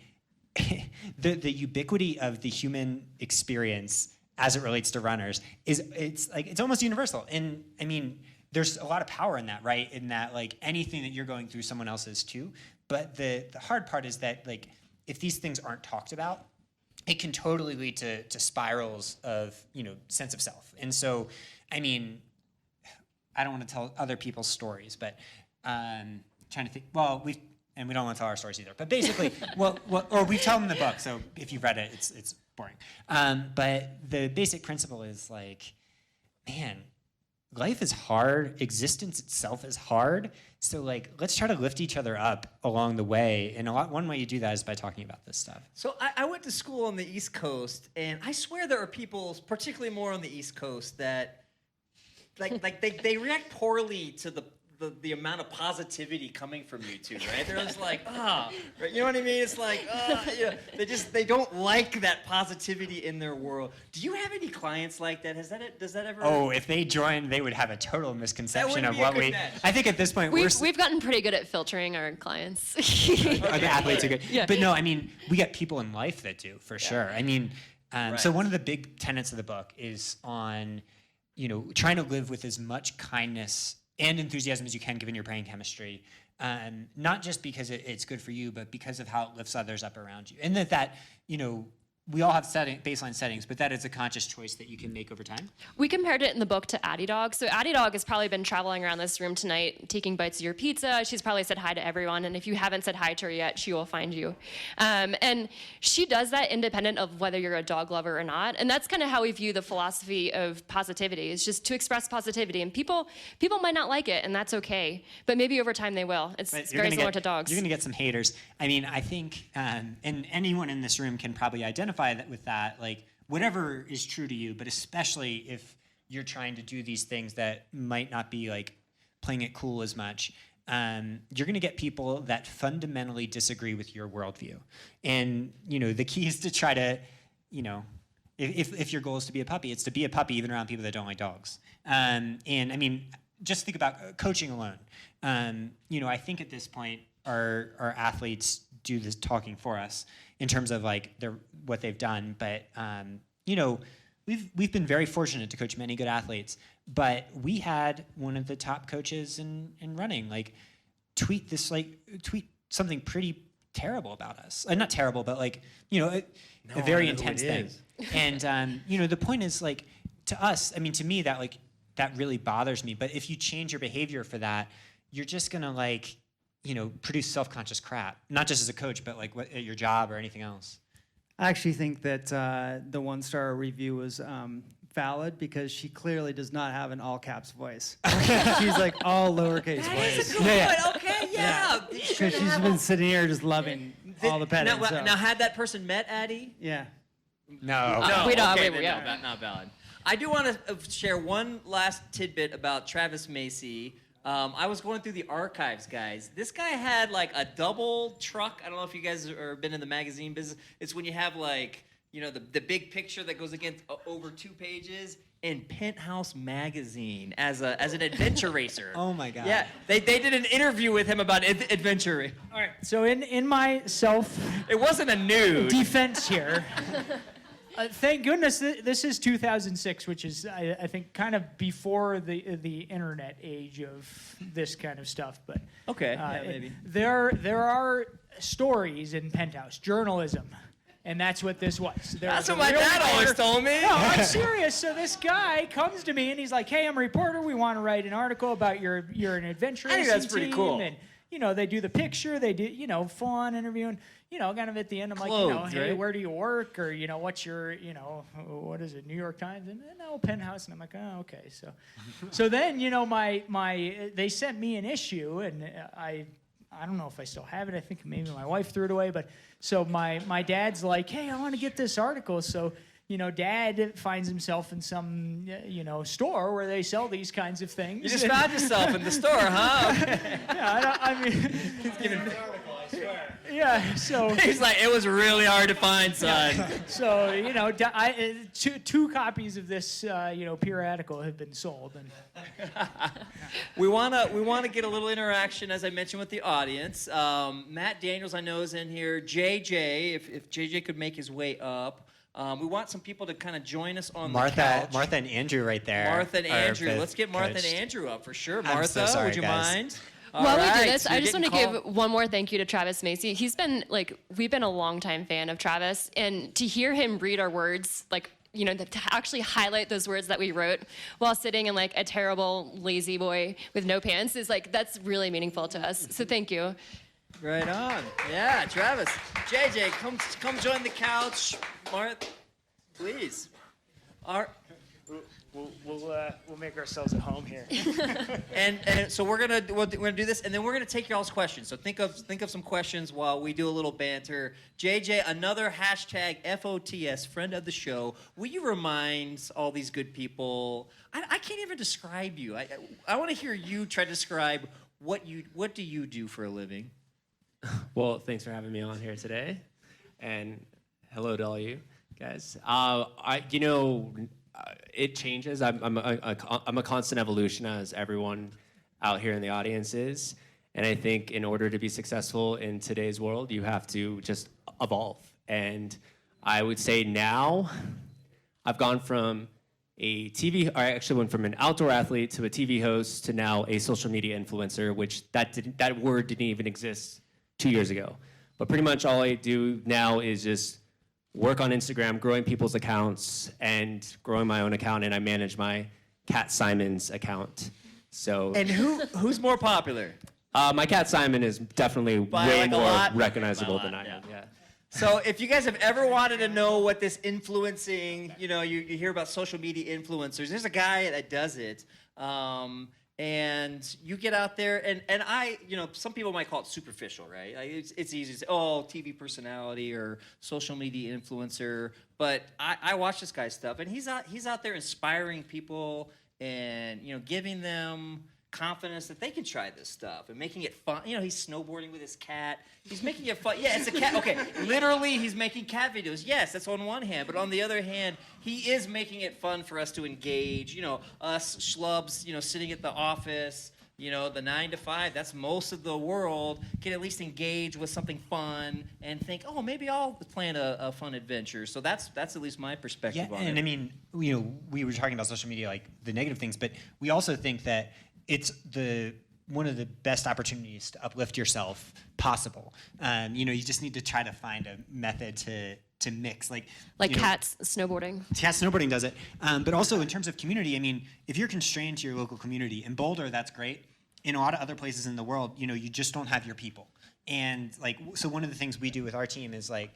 Speaker 2: the ubiquity of the human experience as it relates to runners it's almost universal. And I mean, there's a lot of power in that, right? In that like anything that you're going through, someone else is too. But the hard part is that like if these things aren't talked about, it can totally lead to spirals of, sense of self. And so, I mean, I don't want to tell other people's stories, but trying to think, we don't want to tell our stories either. But basically, or we tell them in the book, so if you've read it, it's boring. But the basic principle is like, man, life is hard. Existence itself is hard. So like, let's try to lift each other up along the way. And one way you do that is by talking about this stuff.
Speaker 9: So I went to school on the East Coast, and I swear there are people, particularly more on the East Coast, that like they react poorly to the amount of positivity coming from you two, right? They're just like, right? You know what I mean? It's like, they don't like that positivity in their world. Do you have any clients like that? Does that ever?
Speaker 2: Oh, if they joined, they would have a total misconception of
Speaker 9: be a
Speaker 2: what
Speaker 9: good
Speaker 2: we.
Speaker 9: match.
Speaker 2: I think at this point
Speaker 6: We've gotten pretty good at filtering our clients.
Speaker 2: the athletes are good.
Speaker 6: Yeah.
Speaker 2: But no, I mean, we get people in life that do, for sure. I mean, so
Speaker 9: Right.
Speaker 2: one of the big tenets of the book is on, trying to live with as much kindness and enthusiasm as you can, given your brain chemistry. Not just because it's good for you, but because of how it lifts others up around you. And that we all have baseline settings, but that is a conscious choice that you can make over time.
Speaker 6: We compared it in the book to Addie Dog. So Addie Dog has probably been traveling around this room tonight, taking bites of your pizza. She's probably said hi to everyone, and if you haven't said hi to her yet, she will find you. And she does that independent of whether you're a dog lover or not. And that's kind of how we view the philosophy of positivity, is just to express positivity. And people might not like it, and that's okay. But maybe over time they will. It's very similar to dogs.
Speaker 2: You're going to get some haters. I mean, I think, and anyone in this room can probably identify that with that, like whatever is true to you, but especially if you're trying to do these things that might not be like playing it cool as much, you're going to get people that fundamentally disagree with your worldview. And, the key is to try to, if your goal is to be a puppy, it's to be a puppy even around people that don't like dogs. And I mean, just think about coaching alone. I think at this point, our athletes do this talking for us in terms of like what they've done. But, we've been very fortunate to coach many good athletes. But we had one of the top coaches in running tweet something pretty terrible about us. Not terrible, but a very intense thing. And the point is to us, I mean, to me that really bothers me. But if you change your behavior for that, you're just gonna produce self-conscious crap. Not just as a coach, but at your job or anything else.
Speaker 4: I actually think that the 1-star review was valid because she clearly does not have an all caps voice. She's all lowercase voice.
Speaker 9: That's a good point. Okay, yeah.
Speaker 4: Because she's been sitting here just loving all the petting.
Speaker 9: Now, had that person met Addie?
Speaker 4: Yeah.
Speaker 2: No.
Speaker 1: We don't.
Speaker 9: Okay,
Speaker 1: Not valid.
Speaker 9: I do want to share one last tidbit about Travis Macy. I was going through the archives, guys. This guy had a double truck. I don't know if you guys have been in the magazine business. It's when you have the big picture that goes against over 2 pages in Penthouse magazine as an adventure racer.
Speaker 2: Oh my God.
Speaker 9: Yeah, they did an interview with him about adventure.
Speaker 7: All right. So in my self
Speaker 9: It wasn't a nude.
Speaker 7: defense here. Thank goodness this is 2006, which is I think kind of before the internet age of this kind of stuff. But
Speaker 9: Okay, yeah, maybe.
Speaker 7: There are stories in Penthouse journalism, and that's what this was.
Speaker 9: That's what my dad always told me.
Speaker 7: No, I'm serious. So this guy comes to me and he's like, "Hey, I'm a reporter. We want to write an article about you're an adventure
Speaker 9: I think
Speaker 7: racing
Speaker 9: that's pretty
Speaker 7: team."
Speaker 9: cool.
Speaker 7: And they do the picture, they do full on interviewing. Kind of at the end, I'm
Speaker 9: Clothed,
Speaker 7: like, hey,
Speaker 9: right?
Speaker 7: where do you work? Or what's your what is it, New York Times? And no, Penthouse. And I'm like, oh, okay. So then my they sent me an issue, and I don't know if I still have it. I think maybe my wife threw it away. But so my dad's like, hey, I want to get this article. So Dad finds himself in some store where they sell these kinds of things.
Speaker 9: You just found yourself in the store, huh?
Speaker 7: Yeah, I mean, yeah. So
Speaker 9: He's like, it was really hard to find, son.
Speaker 7: So two copies of this periodical have been sold, and
Speaker 9: We wanna get a little interaction, as I mentioned, with the audience. Matt Daniels, I know, is in here. JJ, if JJ could make his way up. We want some people to kind of join us on the couch.
Speaker 2: Martha and Andrew right there.
Speaker 9: Martha and Andrew. Let's get Martha
Speaker 2: coached.
Speaker 9: and Andrew up for sure.
Speaker 2: I'm so
Speaker 9: Martha,
Speaker 2: sorry,
Speaker 9: would you
Speaker 2: guys.
Speaker 9: mind?
Speaker 6: While we
Speaker 9: Alright,
Speaker 6: do this,
Speaker 9: so
Speaker 6: I
Speaker 9: you're
Speaker 6: just want to
Speaker 9: getting
Speaker 6: give one more thank you to Travis Macy. He's been we've been a longtime fan of Travis, and to hear him read our words, to actually highlight those words that we wrote while sitting in a terrible lazy boy with no pants is that's really meaningful to us. So thank you.
Speaker 9: Right on. Yeah, Travis. JJ, come join the couch. Martha, please.
Speaker 7: we'll make ourselves at home here.
Speaker 9: And so we're gonna do this, and then we're gonna take y'all's questions. So think of some questions while we do a little banter. JJ, another hashtag FOTS, friend of the show. Will you remind all these good people? I can't even describe you. I want to hear you try to describe what do you do for a living?
Speaker 10: Well, thanks for having me on here today, and hello to all you guys. It changes. I'm a constant evolution, as everyone out here in the audience is, and I think in order to be successful in today's world, you have to just evolve. And I would say now, I've gone from I actually went from an outdoor athlete to a TV host to now a social media influencer, which that word didn't even exist 2 years ago. But pretty much all I do now is just work on Instagram, growing people's accounts, and growing my own account, and I manage my Cat Simon's account. So,
Speaker 9: And who's more popular?
Speaker 10: my Cat Simon is definitely
Speaker 9: By
Speaker 10: way
Speaker 9: a
Speaker 10: more
Speaker 9: lot?
Speaker 10: recognizable
Speaker 9: By a
Speaker 10: than
Speaker 9: lot,
Speaker 10: I am. Yeah.
Speaker 9: So if you guys have ever wanted to know what this influencing, you hear about social media influencers. There's a guy that does it. and you get out there, and I, some people might call it superficial, right? Like it's easy to say, oh, TV personality or social media influencer, but I watch this guy's stuff, and he's out there inspiring people and giving them confidence that they can try this stuff and making it fun. He's snowboarding with his cat. He's making it fun. Yeah, it's a cat. Okay, literally, he's making cat videos. Yes, that's on one hand, but on the other hand, he is making it fun for us to engage. Us schlubs, sitting at the office, the 9 to 5. That's most of the world can at least engage with something fun and think, oh, maybe I'll plan a fun adventure. So that's at least my perspective on it.
Speaker 2: And I mean, we were talking about social media, like the negative things, but we also think that it's one of the best opportunities to uplift yourself possible. You just need to try to find a method to mix, like
Speaker 6: cats snowboarding.
Speaker 2: Cat snowboarding does it, but also in terms of community. I mean, if you're constrained to your local community in Boulder, that's great. In a lot of other places in the world, you just don't have your people. And so one of the things we do with our team is we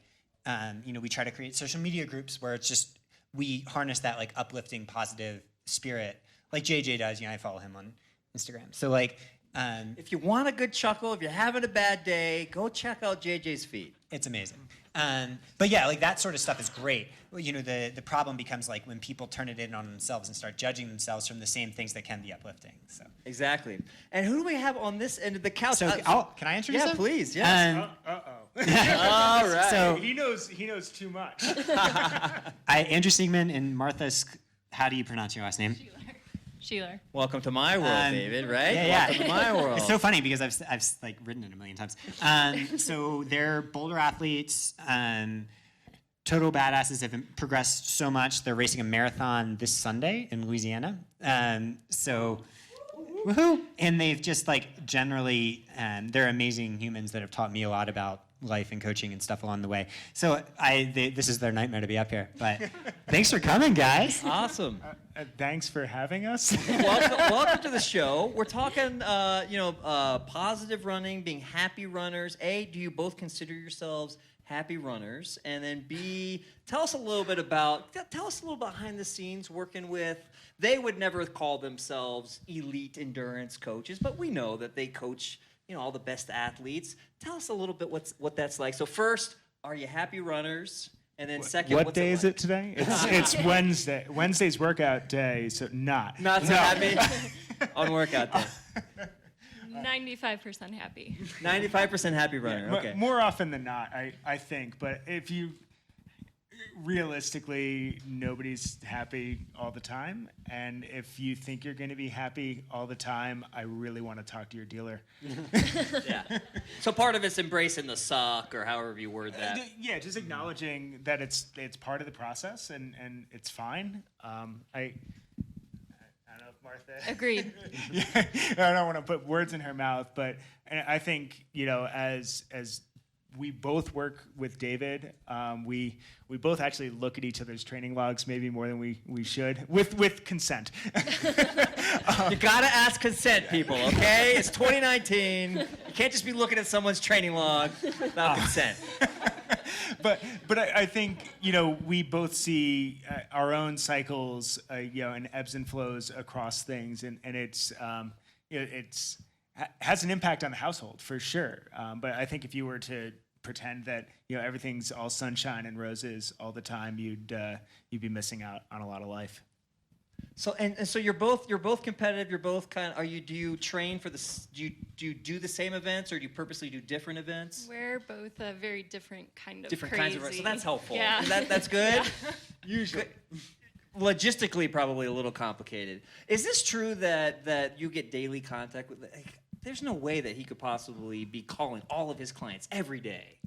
Speaker 2: try to create social media groups where it's just we harness that uplifting, positive spirit, like JJ does. I follow him on Instagram. So
Speaker 9: if you want a good chuckle, if you're having a bad day, go check out JJ's feed.
Speaker 2: It's amazing. But yeah, that sort of stuff is great. The problem becomes when people turn it in on themselves and start judging themselves from the same things that can be uplifting. So
Speaker 9: exactly. And who do we have on this end of the couch?
Speaker 2: So can I introduce him?
Speaker 9: Yeah, please. Yes.
Speaker 2: All
Speaker 9: right.
Speaker 2: So
Speaker 8: he knows too much.
Speaker 2: Andrew Siegman and Martha. How do you pronounce your last name?
Speaker 6: Sheila.
Speaker 9: Welcome to my world, David, right?
Speaker 2: Yeah.
Speaker 9: Welcome to my world.
Speaker 2: It's so funny because I've written it a million times. So they're Boulder athletes, total badasses, have progressed so much. They're racing a marathon this Sunday in Louisiana. So woohoo! And they've just generally, they're amazing humans that have taught me a lot about life and coaching and stuff along the way. So this is their nightmare to be up here. But thanks for coming, guys.
Speaker 9: Awesome.
Speaker 8: Thanks for having us.
Speaker 9: welcome to the show. We're talking, positive running, being happy runners. A, do you both consider yourselves happy runners? And then B, tell us a little bit behind the scenes working with. They would never call themselves elite endurance coaches, but we know that they coach all the best athletes. Tell us a little bit what that's like. So first, are you happy runners? And then second,
Speaker 8: what
Speaker 9: what's
Speaker 8: day
Speaker 9: it
Speaker 8: is
Speaker 9: like?
Speaker 8: it today? It's Wednesday. Wednesday's workout day, so not
Speaker 9: so happy on workout day.
Speaker 6: 95% happy.
Speaker 9: 95% happy runner.
Speaker 8: Yeah,
Speaker 9: okay.
Speaker 8: More often than not, I think. But if you realistically, nobody's happy all the time. And if you think you're going to be happy all the time, I really want to talk to your dealer.
Speaker 9: Yeah. So part of it's embracing the suck or however you word that.
Speaker 8: Yeah, just acknowledging that it's part of the process and it's fine. I don't know if Martha.
Speaker 6: Agreed.
Speaker 8: Yeah, I don't want to put words in her mouth, but I think as we both work with David. We both actually look at each other's training logs maybe more than we should, with consent.
Speaker 9: You gotta ask consent, people. Okay, it's 2019. You can't just be looking at someone's training log without consent.
Speaker 8: But I think we both see our own cycles, and ebbs and flows across things, and it's has an impact on the household for sure. But I think if you were to pretend that everything's all sunshine and roses all the time, you'd be missing out on a lot of life.
Speaker 9: So and so you're both competitive. You're both do you train for this? Do you do the same events, or do you purposely do different events?
Speaker 6: We're both a very different kind of
Speaker 9: different
Speaker 6: crazy.
Speaker 9: kinds of. So that's helpful.
Speaker 6: Yeah.
Speaker 9: That's good.
Speaker 6: Yeah.
Speaker 9: Usually. Logistically, probably a little complicated. Is this true that you get daily contact with? There's no way that he could possibly be calling all of his clients every day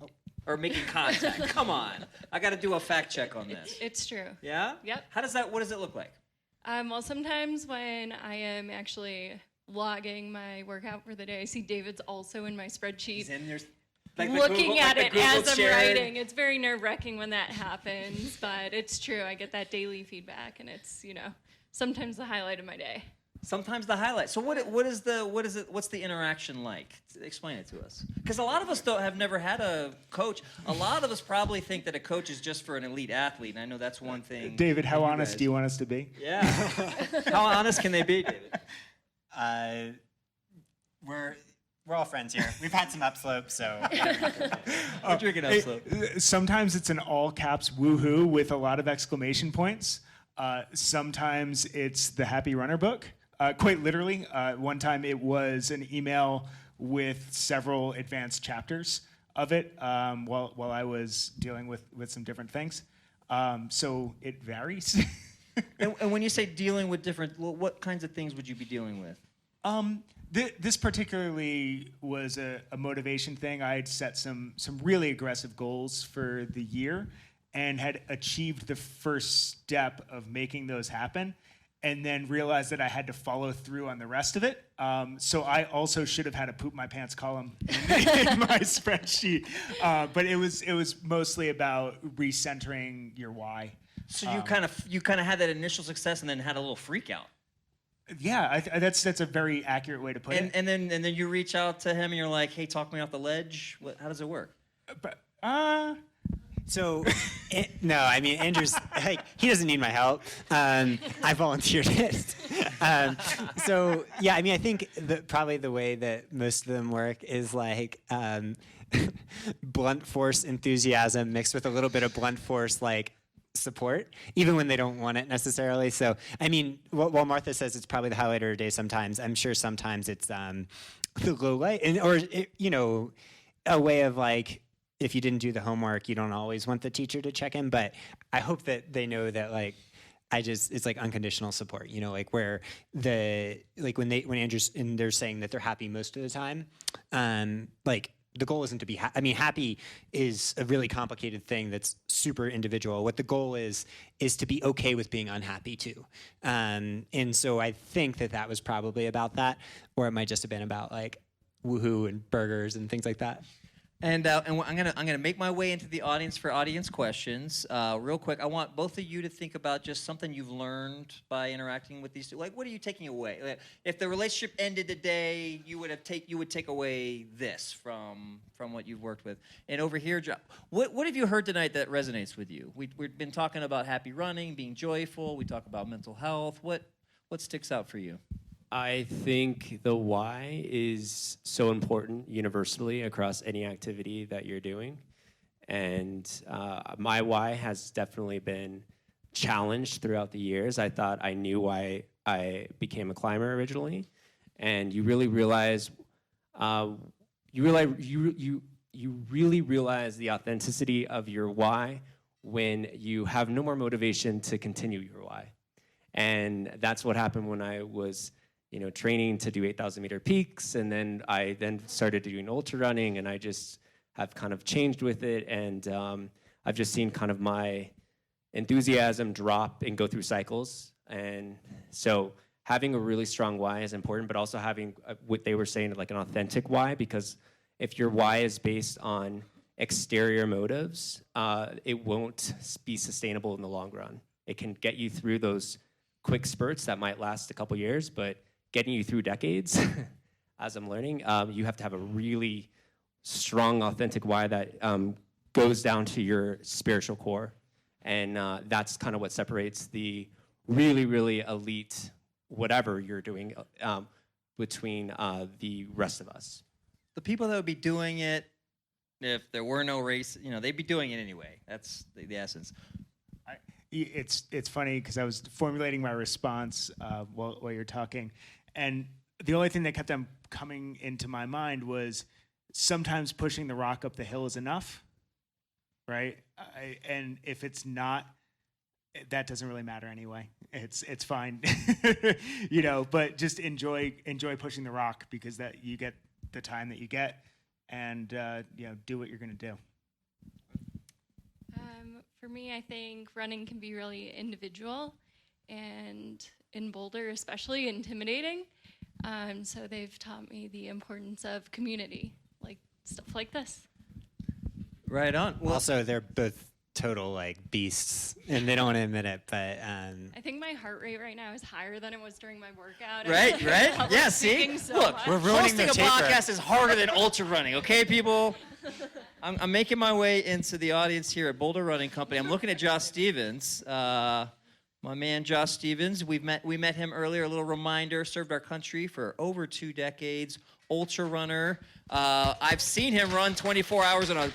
Speaker 9: or making contact. Come on, I got to do a fact check on this.
Speaker 6: It's true.
Speaker 9: Yeah.
Speaker 6: Yep.
Speaker 9: What does it look like?
Speaker 6: Well, sometimes when I am actually logging my workout for the day, I see David's also in my spreadsheet.
Speaker 9: He's in there,
Speaker 6: looking at it as I'm
Speaker 9: shared.
Speaker 6: writing. It's very nerve-wracking when that happens, but it's true. I get that daily feedback, and it's sometimes the highlight of my day.
Speaker 9: Sometimes the highlight. So what's the interaction like? Explain it to us. Because a lot of us have never had a coach. A lot of us probably think that a coach is just for an elite athlete, and I know that's one thing.
Speaker 8: David, how honest do you want us to be?
Speaker 9: Yeah. How honest can they be, David?
Speaker 2: We're all friends here. We've had some upslopes, so.
Speaker 1: We're drinking upslope.
Speaker 8: Sometimes it's an all caps woohoo with a lot of exclamation points. Sometimes it's the Happy Runner book. Quite literally, one time it was an email with several advanced chapters of it while I was dealing with some different things. So it varies.
Speaker 9: And when you say dealing with different, what kinds of things would you be dealing with?
Speaker 8: This particularly was a motivation thing. I had set some really aggressive goals for the year and had achieved the first step of making those happen, and then realized that I had to follow through on the rest of it. So I also should have had a poop my pants column in my spreadsheet. But it was mostly about recentering your why.
Speaker 9: So you kind of had that initial success and then had a little freak out.
Speaker 8: Yeah, that's a very accurate way to put it.
Speaker 9: And then you reach out to him and you're like, hey, talk me off the ledge. How does it work?
Speaker 2: So, no, I mean, Andrew's, he doesn't need my help. I volunteered it. So, yeah, I mean, I think probably the way that most of them work is like blunt force enthusiasm mixed with a little bit of blunt force, like, support, even when they don't want it necessarily. So, I mean, while Martha says it's probably the highlight of her day sometimes, I'm sure sometimes it's the low light, or a way of like, if you didn't do the homework, you don't always want the teacher to check in, but I hope that they know that like, it's like unconditional support, like where when Andrew's and they're saying that they're happy most of the time, like, the goal isn't to be happy is a really complicated thing that's super individual. What the goal is to be okay with being unhappy too. And so I think that was probably about that, or it might just have been about like woohoo and burgers and things like that.
Speaker 9: And I'm gonna make my way into the audience for audience questions. Real quick, I want both of you to think about just something you've learned by interacting with these two. Like, what are you taking away? Like, if the relationship ended today, you would take away this from what you've worked with. And over here, what have you heard tonight that resonates with you? We've been talking about happy running, being joyful. We talk about mental health. What sticks out for you?
Speaker 10: I think the why is so important universally across any activity that you're doing. And my why has definitely been challenged throughout the years. I thought I knew why I became a climber originally. And you really realize, you really realize the authenticity of your why when you have no more motivation to continue your why. And that's what happened when I was training to do 8,000 meter peaks, and then I started doing ultra running, and I just have kind of changed with it, and I've just seen kind of my enthusiasm drop and go through cycles. And so having a really strong why is important, but also having what they were saying, like an authentic why, because if your why is based on exterior motives, it won't be sustainable in the long run. It can get you through those quick spurts that might last a couple years, but getting you through decades, as I'm learning, you have to have a really strong, authentic why that goes down to your spiritual core. And that's kind of what separates the really, really elite, whatever you're doing, between the rest of us.
Speaker 9: The people that would be doing it, if there were no race, they'd be doing it anyway. That's the essence.
Speaker 8: It's funny because I was formulating my response while you're talking, and the only thing that kept on coming into my mind was sometimes pushing the rock up the hill is enough, right? And if it's not, that doesn't really matter anyway. It's fine, But just enjoy pushing the rock, because that you get the time that you get, and do what you're gonna do.
Speaker 6: For me, I think running can be really individual, and in Boulder especially intimidating. So they've taught me the importance of community, like stuff like this.
Speaker 9: Right on. Well,
Speaker 2: also, they're both total like beasts, and they don't want to admit it, but
Speaker 6: I think my heart rate right now is higher than it was during my workout.
Speaker 9: Right. Yeah, see?
Speaker 6: So
Speaker 9: Look,
Speaker 6: much.
Speaker 2: we're ruining
Speaker 9: hosting
Speaker 2: their
Speaker 9: a
Speaker 2: taper.
Speaker 9: podcast is harder than ultra running, okay, people? I'm making my way into the audience here at Boulder Running Company. I'm looking at Josh Stevens, my
Speaker 1: My man Josh Stevens, we met him earlier. A little reminder: served our country for over 2 decades. Ultra runner. I've seen him run 24 hours on a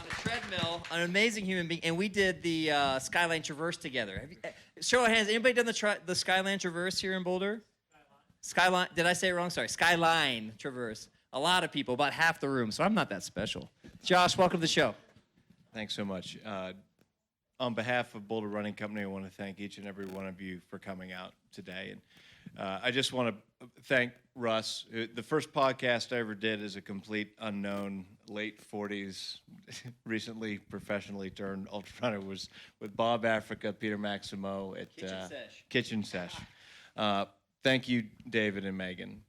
Speaker 1: treadmill. An amazing human being. And we did the Skyline Traverse together. Show of hands. Anybody done the Skyline Traverse here in Boulder? Skyline. Did I say it wrong? Sorry. Skyline Traverse. A lot of people, about half the room. So I'm not that special. Josh, welcome to the show.
Speaker 11: Thanks so much. On behalf of Boulder Running Company, I want to thank each and every one of you for coming out today. And I just want to thank Russ. The first podcast I ever did as a complete unknown, late 40s, recently professionally turned ultra runner was with Bob Africa, Peter Maximo at Kitchen Sesh. Thank you, David and Megan.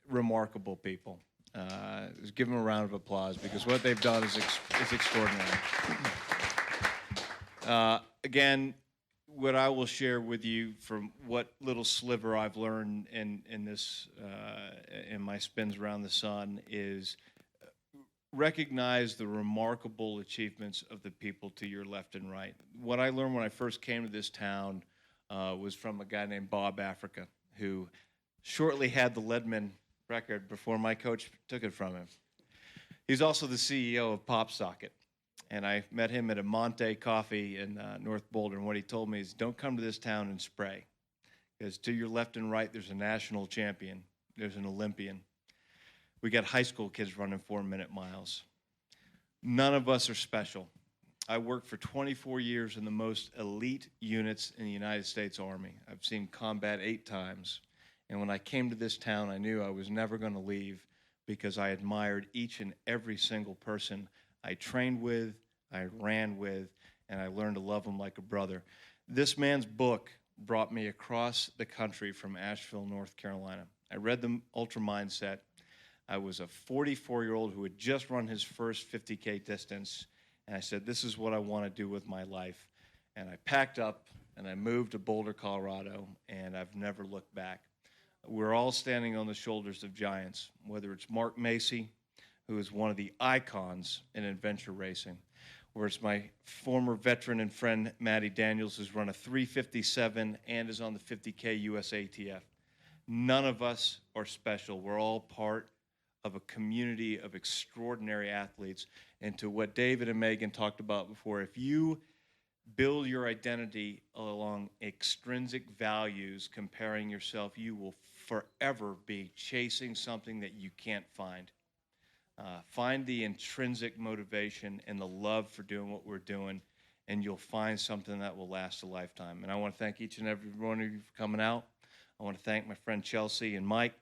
Speaker 11: Remarkable people. Give them a round of applause because what they've done is extraordinary. Again, what I will share with you from what little sliver I've learned in this in my spins around the sun is recognize the remarkable achievements of the people to your left and right. What I learned when I first came to this town was from a guy named Bob Africa, who shortly had the Leadman record before my coach took it from him. He's also the CEO of Pop Socket. And I met him at a Monte Coffee in North Boulder, and what he told me is, don't come to this town and spray, because to your left and right, there's a national champion, there's an Olympian. We got high school kids running 4-minute miles. None of us are special. I worked for 24 years in the most elite units in the United States Army. I've seen combat 8 times, and when I came to this town, I knew I was never going to leave because I admired each and every single person I trained with, I ran with, and I learned to love him like a brother. This man's book brought me across the country from Asheville, North Carolina. I read the Ultra Mindset. I was a 44-year-old who had just run his first 50K distance, and I said, this is what I want to do with my life. And I packed up, and I moved to Boulder, Colorado, and I've never looked back. We're all standing on the shoulders of giants, whether it's Mark Macy, who is one of the icons in adventure racing, or it's my former veteran and friend, Matty Daniels, who's run a 357 and is on the 50K USATF. None of us are special. We're all part of a community of extraordinary athletes. And to what David and Megan talked about before, if you build your identity along extrinsic values, comparing yourself, you will forever be chasing something that you can't find. Find the intrinsic motivation and the love for doing what we're doing, and you'll find something that will last a lifetime. And I want to thank each and every one of you for coming out. I want to thank my friend Chelsea and Mike,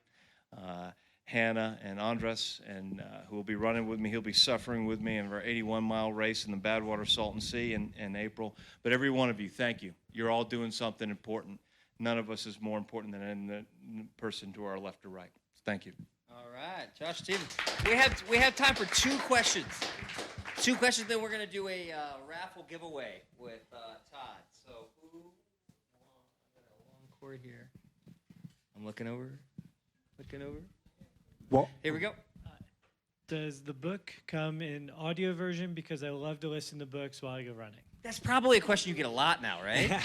Speaker 11: Hannah and Andres, and who will be running with me. He'll be suffering with me in our 81-mile race in the Badwater Salton Sea in April. But every one of you, thank you. You're all doing something important. None of us is more important than the person to our left or right. Thank you.
Speaker 1: All right, Josh Stevens. We have time for 2 questions. 2 questions, then we're going to do a raffle giveaway with Todd. So who? I got a long cord here. I'm looking over.
Speaker 2: Well,
Speaker 1: Here we go.
Speaker 12: Does the book come in audio version? Because I love to listen to books while I go running.
Speaker 1: That's probably a question you get a lot now, right?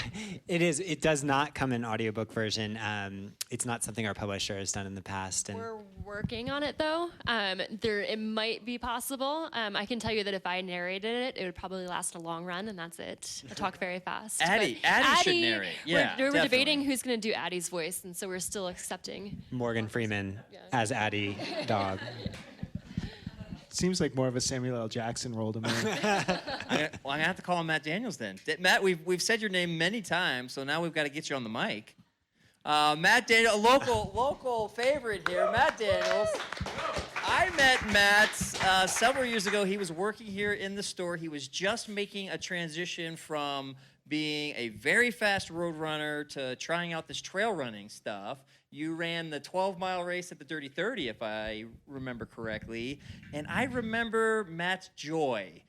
Speaker 2: It is. It does not come in audiobook version. It's not something our publisher has done in the past. And
Speaker 6: We're working on it, though. It might be possible. I can tell you that if I narrated it, it would probably last a long run, and that's it. I talk very fast.
Speaker 1: Addie should narrate. Yeah,
Speaker 6: we're
Speaker 1: definitely.
Speaker 6: debating who's going to do Addie's voice, and so we're still accepting.
Speaker 2: Morgan Freeman as Addie Dog.
Speaker 8: Seems like more of a Samuel L. Jackson role to me.
Speaker 1: I'm gonna have to call him Matt Daniels then. Matt, we've said your name many times, so now we've got to get you on the mic. Matt Daniels, a local favorite here, Matt Daniels. I met Matt several years ago. He was working here in the store. He was just making a transition from being a very fast road runner to trying out this trail running stuff. You ran the 12-mile race at the Dirty 30, if I remember correctly. And I remember Matt's joy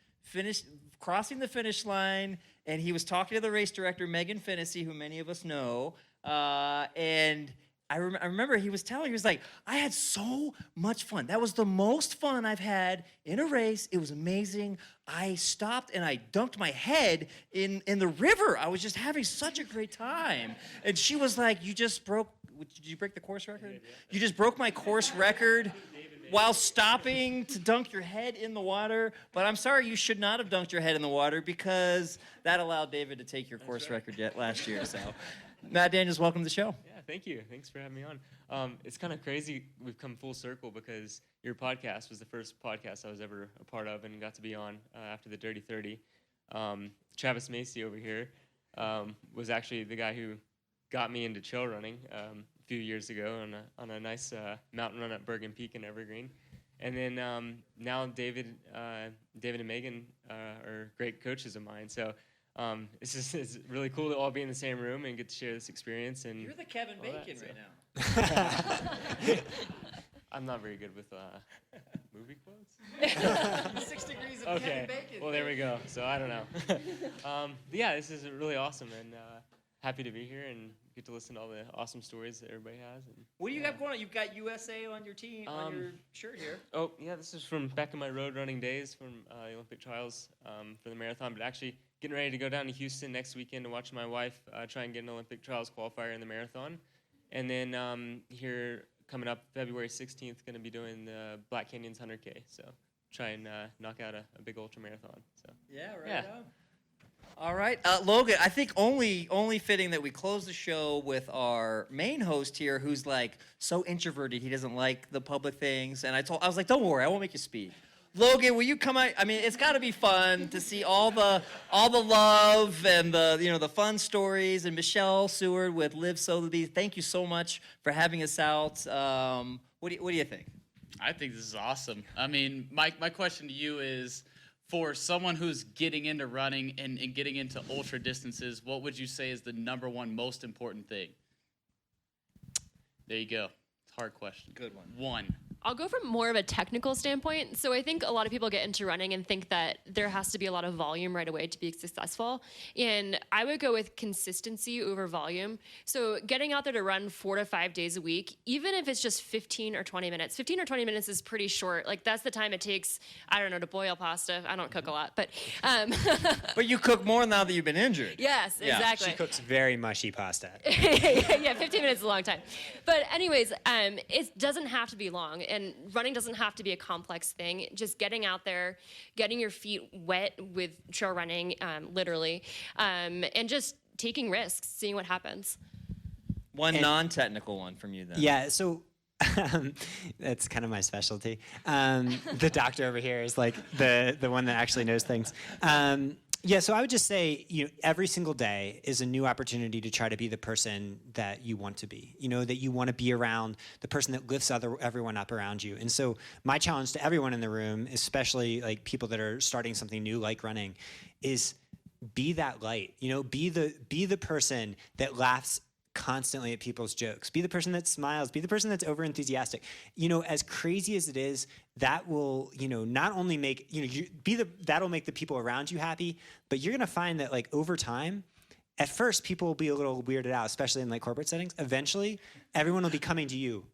Speaker 1: crossing the finish line, and he was talking to the race director, Megan Fennessy, who many of us know. And
Speaker 9: I remember he was like, I had so much fun. That was the most fun I've had in a race. It was amazing. I stopped and I dunked my head in the river. I was just having such a great time. And she was like, did you break the course record? You just broke my course record while stopping to dunk your head in the water. But I'm sorry, you should not have dunked your head in the water because that allowed David to take your course record last year. So, Matt Daniels, welcome to the show.
Speaker 13: Yeah, thank you. Thanks for having me on. It's kind of crazy we've come full circle because your podcast was the first podcast I was ever a part of and got to be on after the Dirty 30. Travis Macy over here was actually the guy who got me into trail running a few years ago on a nice mountain run at Bergen Peak in Evergreen. And then now David and Megan are great coaches of mine. So it's really cool to all be in the same room and get to share this experience. And
Speaker 9: you're the Kevin Bacon right now.
Speaker 13: I'm not very good with movie quotes.
Speaker 9: 6 degrees of Kevin Bacon.
Speaker 13: Well, there we go. So I don't know. Yeah, this is really awesome, and happy to be here and get to listen to all the awesome stories that everybody has. And,
Speaker 9: what do you got going on? You've got USA on your team, on your shirt here.
Speaker 13: Oh, yeah, this is from back in my road running days from the Olympic trials for the marathon, but actually getting ready to go down to Houston next weekend to watch my wife try and get an Olympic trials qualifier in the marathon. And then here coming up February 16th, going to be doing the Black Canyons 100K. So try and knock out a big ultra marathon. So
Speaker 9: yeah, right on. All right, Logan, I think only fitting that we close the show with our main host here, who's like so introverted, he doesn't like the public things. And I was like, don't worry, I won't make you speak. Logan, will you come out? I mean, it's got to be fun to see all the love and the fun stories. And Michelle Seward with Live Sotheby, thank you so much for having us out. What do you think?
Speaker 5: I think this is awesome. I mean, my question to you is, for someone who's getting into running and getting into ultra distances, what would you say is the number one most important thing? There you go. It's a hard question.
Speaker 9: Good one.
Speaker 5: One.
Speaker 6: I'll go from more of a technical standpoint. So I think a lot of people get into running and think that there has to be a lot of volume right away to be successful. And I would go with consistency over volume. So getting out there to run 4 to 5 days a week, even if it's just 15 or 20 minutes. 15 or 20 minutes is pretty short. Like that's the time it takes, I don't know, to boil pasta. I don't cook a lot, but.
Speaker 9: But you cook more now that you've been injured.
Speaker 6: Yes,
Speaker 9: Yeah.
Speaker 6: exactly.
Speaker 2: She cooks very mushy pasta.
Speaker 6: Yeah, 15 minutes is a long time. But anyways, it doesn't have to be long. And running doesn't have to be a complex thing. Just getting out there, getting your feet wet with trail running, literally, and just taking risks, seeing what happens.
Speaker 9: One non-technical one from you then.
Speaker 2: Yeah, so that's kind of my specialty. The doctor over here is like the one that actually knows things. Yeah, so I would just say, every single day is a new opportunity to try to be the person that you want to be. That you want to be around, the person that lifts everyone up around you. And so my challenge to everyone in the room, especially like people that are starting something new like running, is be that light. Be the person that laughs constantly at people's jokes. Be the person that smiles. Be the person that's over enthusiastic. As crazy as it is, that will, not only make, that'll make the people around you happy, but you're going to find that like over time, at first people will be a little weirded out, especially in like corporate settings. Eventually, everyone will be coming to you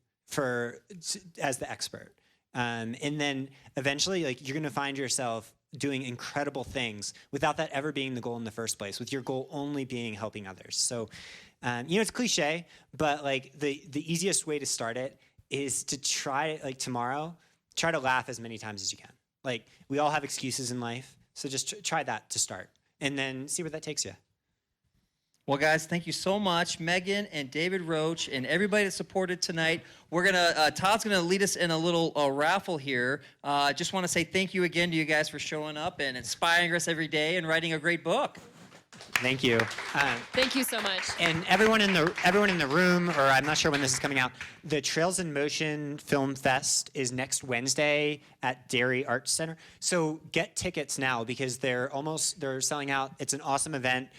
Speaker 2: as the expert. And then eventually, like you're going to find yourself doing incredible things without that ever being the goal in the first place, with your goal only being helping others. So, it's cliche, but like the easiest way to start it is to try, like tomorrow, try to laugh as many times as you can. Like we all have excuses in life, so just try that to start, and then see where that takes you.
Speaker 9: Well, guys, thank you so much, Megan and David Roche, and everybody that supported tonight. We're gonna Todd's gonna lead us in a little raffle here. I just want to say thank you again to you guys for showing up and inspiring us every day and writing a great book.
Speaker 2: Thank you.
Speaker 6: Thank you so much.
Speaker 2: And everyone in the room, or I'm not sure when this is coming out, the Trails in Motion Film Fest is next Wednesday at Dairy Arts Center. So get tickets now because they're selling out. It's an awesome event.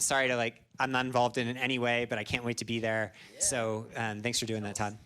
Speaker 2: Sorry to I'm not involved in it anyway, but I can't wait to be there. Yeah. So thanks for doing that, Todd.